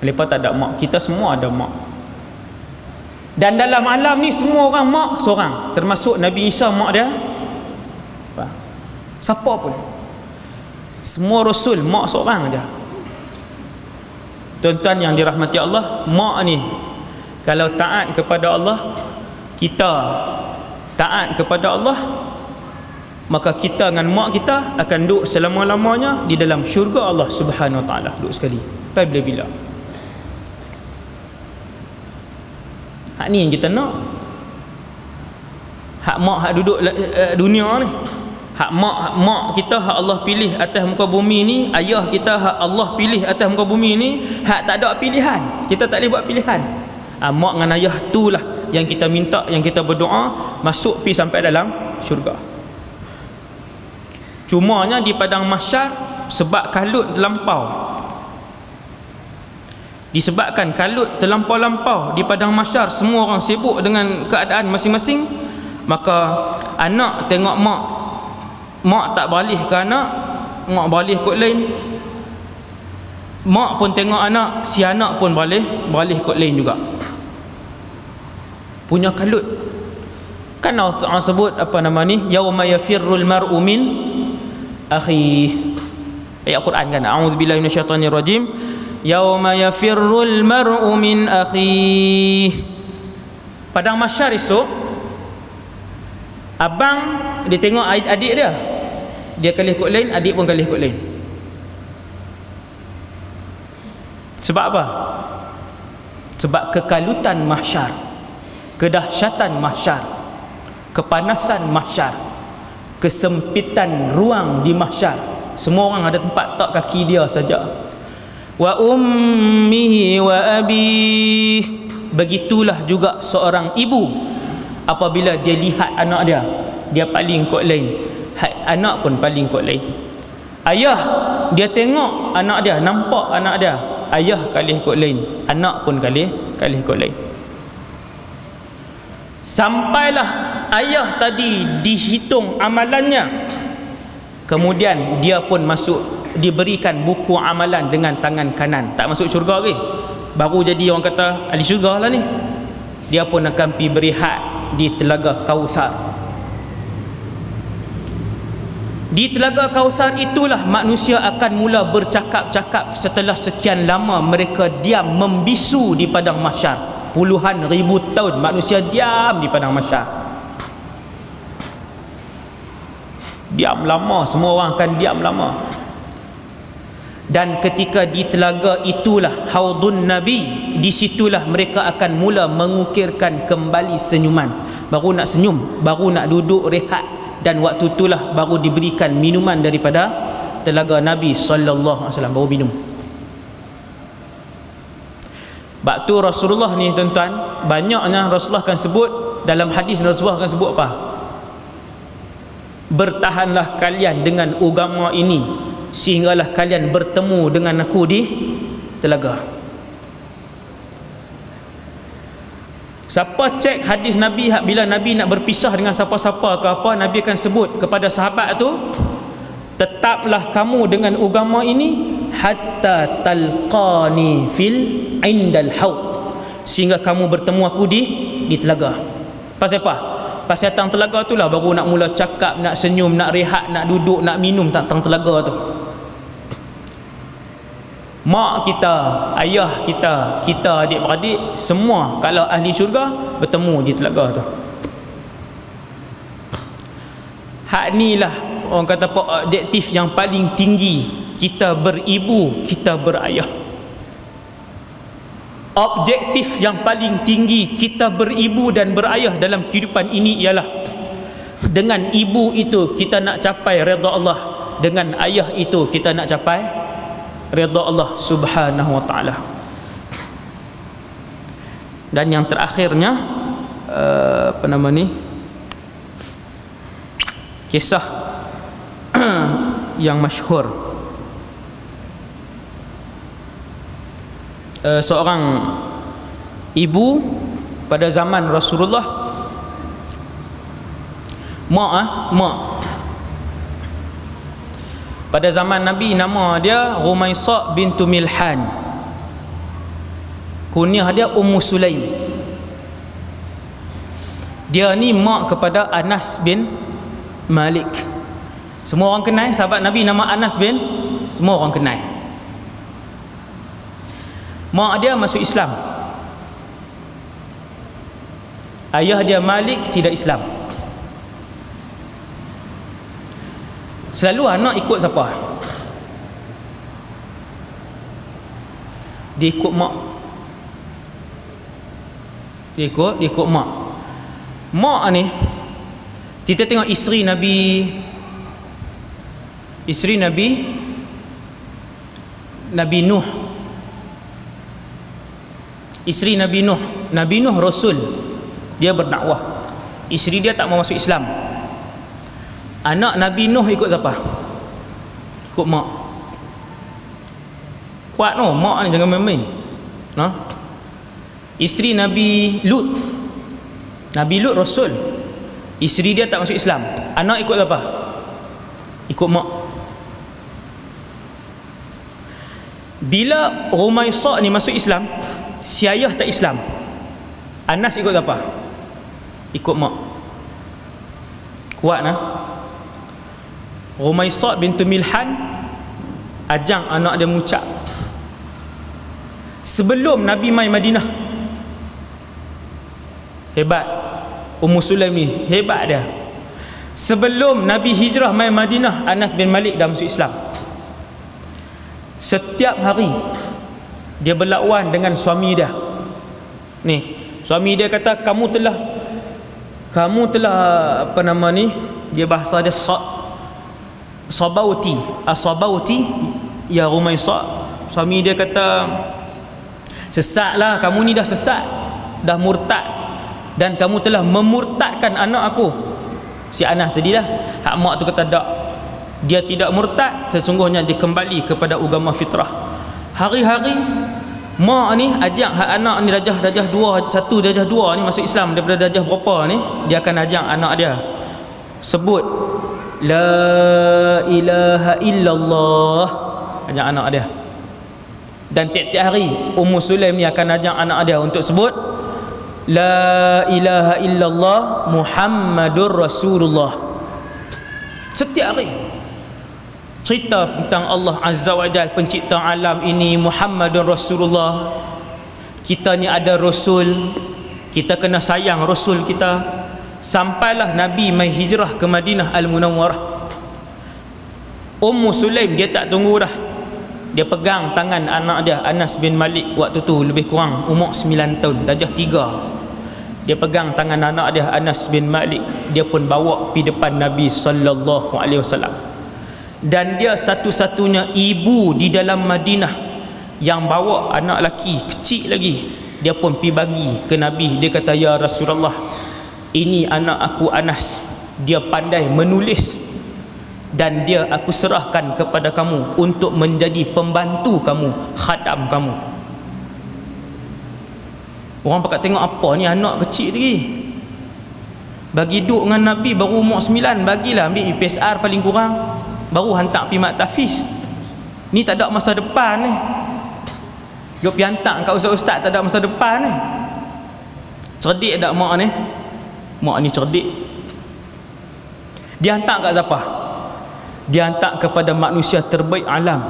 Lepas tak ada mak, kita semua ada mak. Dan dalam alam ni semua orang mak seorang, termasuk Nabi Isa mak dia siapa pun. Semua rasul mak seorang aja. Tuan-tuan yang dirahmati Allah, mak ni kalau taat kepada Allah, kita taat kepada Allah, maka kita dengan mak kita akan duduk selama-lamanya di dalam syurga Allah Subhanahu Wa Ta'ala, duduk sekali sampai bila-bila. Hak ni yang kita nak. Hak mak hak duduk dunia ni, hak mak kita hak Allah pilih atas muka bumi ni, ayah kita hak Allah pilih atas muka bumi ni, hak tak ada pilihan, kita tak boleh buat pilihan. Mak dengan ayah itulah yang kita minta, yang kita berdoa masuk pi sampai dalam syurga. Cumanya di padang mahsyar, sebab kalut terlampau, disebabkan kalut terlampau-lampau di padang mahsyar, semua orang sibuk dengan keadaan masing-masing, maka anak tengok mak tak beralih ke anak, mak beralih kot lain. Mak pun tengok anak, si anak pun beralih kot lain juga. Punya kalut. Kan Allah sebut apa nama ni, yauma yafirrul mar'u min akhi. Ayat Quran kan, a'udzubillahi minasyaitonir rajim. Yauma yafirrul mar'u min akhi. Padang mahsyar esok, abang dia tengok adik dia kalih kot lain, adik pun kalih kot lain. Sebab apa? Sebab kekalutan mahsyar, kedahsyatan mahsyar, kepanasan mahsyar, kesempitan ruang di mahsyar. Semua orang ada tempat tak kaki dia saja. Wa ummihi wa abi. Begitulah juga seorang ibu, apabila dia lihat anak dia paling kot lain, anak pun paling kot lain. Ayah dia tengok anak dia, nampak anak dia, ayah kalih kot lain, anak pun kalih kot lain. Sampailah ayah tadi dihitung amalannya, kemudian dia pun masuk, diberikan buku amalan dengan tangan kanan. Tak masuk syurga lagi, baru jadi orang kata ahli syurga lah ni. Dia pun akan pergi berehat di Telaga Kautsar. Di Telaga Kautsar itulah manusia akan mula bercakap-cakap setelah sekian lama mereka diam membisu di padang mahsyar. Puluhan ribu tahun manusia diam di padang mahsyar. Diam lama, semua orang akan diam lama. Dan ketika di telaga itulah haudun Nabi, disitulah mereka akan mula mengukirkan kembali senyuman. Baru nak senyum, baru nak duduk rehat, dan waktu itulah baru diberikan minuman daripada telaga Nabi sallallahu alaihi wasallam, baru minum. Waktu Rasulullah ni tuan-tuan, banyaknya Rasulullah akan sebut dalam hadis, Rasulullah akan sebut apa? Bertahanlah kalian dengan agama ini sehinggalah kalian bertemu dengan aku di telaga. Siapa cek hadis Nabi, bila Nabi nak berpisah dengan siapa-siapa ke apa, Nabi akan sebut kepada sahabat tu, tetaplah kamu dengan agama ini hatta talqani fil indal haud, sehingga kamu bertemu aku di telaga. Pasal apa? Pasal tang telaga tu lah baru nak mula cakap, nak senyum, nak rehat, nak duduk, nak minum tang telaga tu. mak kita, ayah kita, kita adik-beradik, semua kalau ahli syurga bertemu di telaga tu. Hak ni lah orang kata apa, objektif yang paling tinggi kita beribu, kita berayah. Objektif yang paling tinggi kita beribu dan berayah dalam kehidupan ini ialah dengan ibu itu kita nak capai redha Allah, dengan ayah itu kita nak capai redha Allah Subhanahu wa taala. Dan yang terakhirnya apa nama ni, kisah yang masyhur, seorang ibu pada zaman Rasulullah, mak pada zaman Nabi, nama dia Rumaisa bintu Milhan, kunyah dia Ummu Sulaim. Dia ni mak kepada Anas bin Malik. Semua orang kenal sahabat Nabi nama Anas bin, semua orang kenal. Mak dia masuk Islam, ayah dia Malik tidak Islam. Selalu anak ikut siapa? Dia ikut mak. Dia ikut mak. Mak ni, kita tengok isteri Nabi Nuh. Isteri Nabi Nuh Rasul, dia berdakwah. Isteri dia tak mau masuk Islam. Anak Nabi Nuh ikut siapa? Ikut mak. Kuat no, mak ni jangan main-main. Nah. Isteri Nabi Lut Rasul, isteri dia tak masuk Islam. Anak ikut siapa? Ikut mak. Bila Rumaisa ni masuk Islam, si ayah tak Islam, Anas ikut siapa? Ikut mak. Kuat nah. Rumaisa bintu Milhan ajang anak dia mengucap sebelum Nabi mai Madinah. Hebat Ummu Sulaim ni, hebat dia. Sebelum Nabi hijrah mai Madinah, Anas bin Malik dah masuk Islam. Setiap hari dia berlawan dengan suami dia. Ni, suami dia kata kamu telah apa nama ni, dia bahasa dia sabauti ya Rumaisa. Suami dia kata sesatlah kamu ni, dah sesat, dah murtad, dan kamu telah memurtadkan anak aku. Si Anas tadilah. Hak mak tu kata tak, dia tidak murtad, sesungguhnya dia kembali kepada agama fitrah. Hari-hari mak ni ajak hak anak ni darjah 2, satu darjah 2 ni masuk Islam, daripada darjah berapa ni dia akan ajak anak dia sebut la ilaha illallah, ajak anak dia. Dan tiap-tiap hari Ummu Sulaim ni akan ajak anak dia untuk sebut la ilaha illallah Muhammadur Rasulullah. Setiap hari cerita tentang Allah Azza wa Jalla, pencipta alam ini, Muhammadur Rasulullah. Kita ni ada Rasul, kita kena sayang Rasul kita. Sampailah Nabi mai hijrah ke Madinah Al-Munawwarah. Ummu Sulaim dia tak tunggu dah, dia pegang tangan anak dia Anas bin Malik, waktu tu lebih kurang umur 9 tahun, darjah 3. Dia pegang tangan anak dia Anas bin Malik, dia pun bawa pergi depan Nabi sallallahu alaihi wasallam. Dan dia satu-satunya ibu di dalam Madinah yang bawa anak lelaki kecil lagi. Dia pun pergi bagi ke Nabi. Dia kata, ya Rasulullah, ini anak aku Anas, dia pandai menulis dan dia aku serahkan kepada kamu untuk menjadi pembantu kamu, khadam kamu. Orang pakat tengok apa ni anak kecil lagi, bagi duduk dengan Nabi baru umur 9, bagilah ambil UPSR paling kurang, baru hantar pergi mak tahfiz. Ni tak ada masa depan ni. Dia pergi hantar kat ustaz-ustaz, tak ada masa depan ni. Cerdik tak mak ni? Mak ni cerdik. Dia hantar kat siapa? Dia hantar kepada manusia terbaik alam.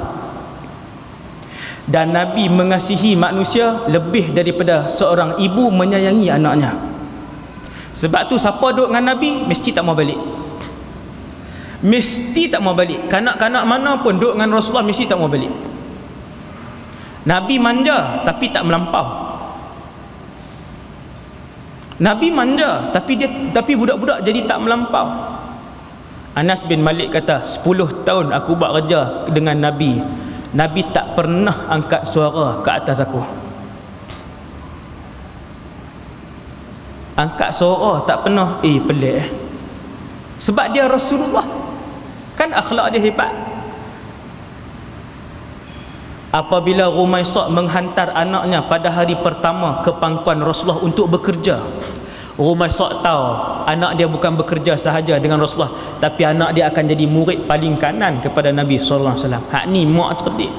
Dan Nabi mengasihi manusia lebih daripada seorang ibu menyayangi anaknya. Sebab tu siapa duduk dengan Nabi mesti tak mau balik. Mesti tak mau balik. Kanak-kanak mana pun duduk dengan Rasulullah mesti tak mau balik. Nabi manja tapi tak melampau. Nabi manja tapi budak-budak jadi tak melampau. Anas bin Malik kata 10 tahun aku buat kerja dengan Nabi. Nabi tak pernah angkat suara ke atas aku. Angkat suara tak pernah. Pelik sebab dia Rasulullah. Kan akhlak dia hebat. Apabila Rumaisah menghantar anaknya pada hari pertama ke pangkuan Rasulullah untuk bekerja, Rumaisah tahu anak dia bukan bekerja sahaja dengan Rasulullah, tapi anak dia akan jadi murid paling kanan kepada Nabi sallallahu alaihi wasallam. Hak ni mak cerdik.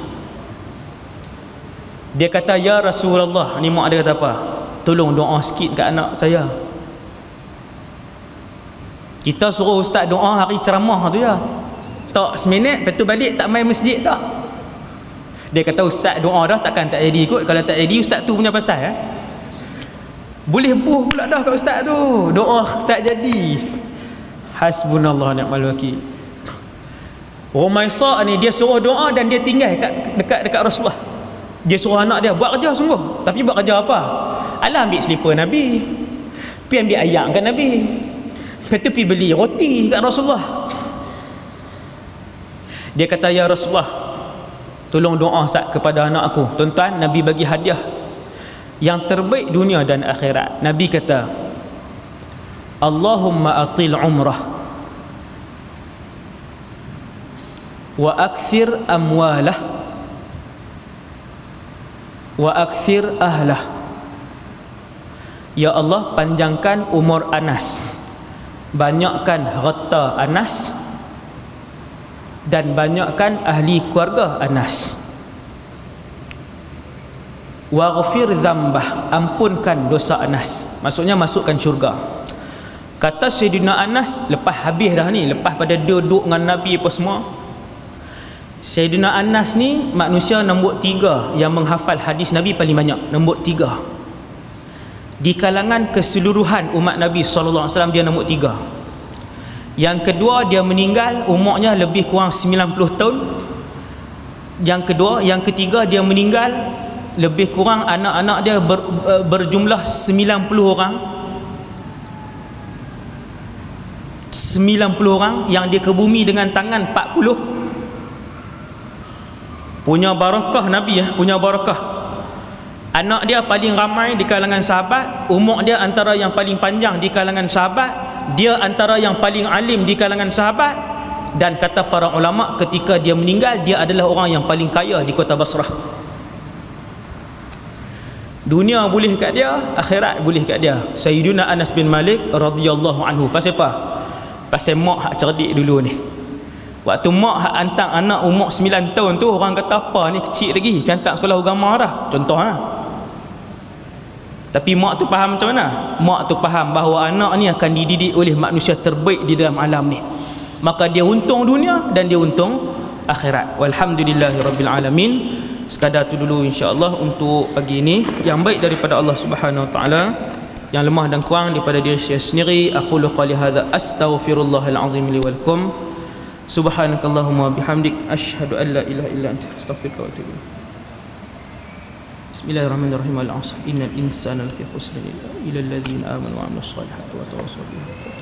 Dia kata, "Ya Rasulullah," ni mak dia kata apa? "Tolong doa sikit kat anak saya." Kita suruh ustaz doa hari ceramah tu ya. Tak seminit, lepas tu balik tak main masjid dah. Dia kata, "Ustaz doa dah takkan tak jadi kot. Kalau tak jadi ustaz tu punya pasal ya." Boleh buh pula dah kat ustaz tu. Doa tak jadi. Hasbunallah ni'mal wakil. Rumaisah ni dia suruh doa dan dia tinggal dekat Rasulullah. Dia suruh anak dia buat kerja sungguh. Tapi buat kerja apa? Alah ambil selipar Nabi. Pergi ambil ayam kat Nabi. Lepas tu pergi beli roti kat Rasulullah. Dia kata, "Ya Rasulullah, tolong doa sat kepada anak aku." Tuan-tuan, Nabi bagi hadiah yang terbaik dunia dan akhirat. Nabi kata, "Allahumma atil umrah wa akthir amwalah wa akthir ahlah." Ya Allah, panjangkan umur Anas, banyakkan harta Anas, dan banyakkan ahli keluarga Anas. Waghfir dzambah, ampunkan dosa Anas. Maksudnya masukkan syurga. Kata Sayyidina Anas, lepas habis dah ni, lepas pada duduk dengan Nabi apa semua, Sayyidina Anas ni manusia nombor 3 yang menghafal hadis Nabi paling banyak. Nombor 3 di kalangan keseluruhan umat Nabi sallallahu alaihi wasallam, dia nombor 3. Yang kedua, dia meninggal umurnya lebih kurang 90 tahun. Yang ketiga, dia meninggal lebih kurang anak-anak dia berjumlah 90 orang. 90 orang yang dia ke bumi dengan tangan 40. Punya barakah Nabi ya, punya barakah. Anak dia paling ramai di kalangan sahabat, umur dia antara yang paling panjang di kalangan sahabat, dia antara yang paling alim di kalangan sahabat, dan kata para ulama ketika dia meninggal, dia adalah orang yang paling kaya di kota Basrah. Dunia boleh kat dia, akhirat boleh kat dia. Sayyidina Anas bin Malik radhiyallahu anhu. Pasal apa? Pasal mak hak cerdik dulu ni. Waktu mak hak hantar anak umur 9 tahun tu, orang kata apa ni kecil lagi, hantar sekolah agama dah, contohnya. Tapi mak tu faham macam mana? Mak tu faham bahawa anak ni akan dididik oleh manusia terbaik di dalam alam ni. Maka dia untung dunia dan dia untung akhirat. Walhamdulillahirabbil alamin. Sekadar tu dulu insya-Allah untuk pagi ini. Yang baik daripada Allah Subhanahu wa taala, yang lemah dan kurang daripada diri saya sendiri. Aqulu qali hadza astaghfirullahal azim li wa lakum. Subhanakallahumma bihamdik asyhadu an la ilaha illa anta astaghfiruka wa atubu ilaik. Bismillahirrahmanirrahim. Al-'asr innal insana lafi khusr illa alladhina amanu wa 'amilus solihati wa tawassaw bil haqqi.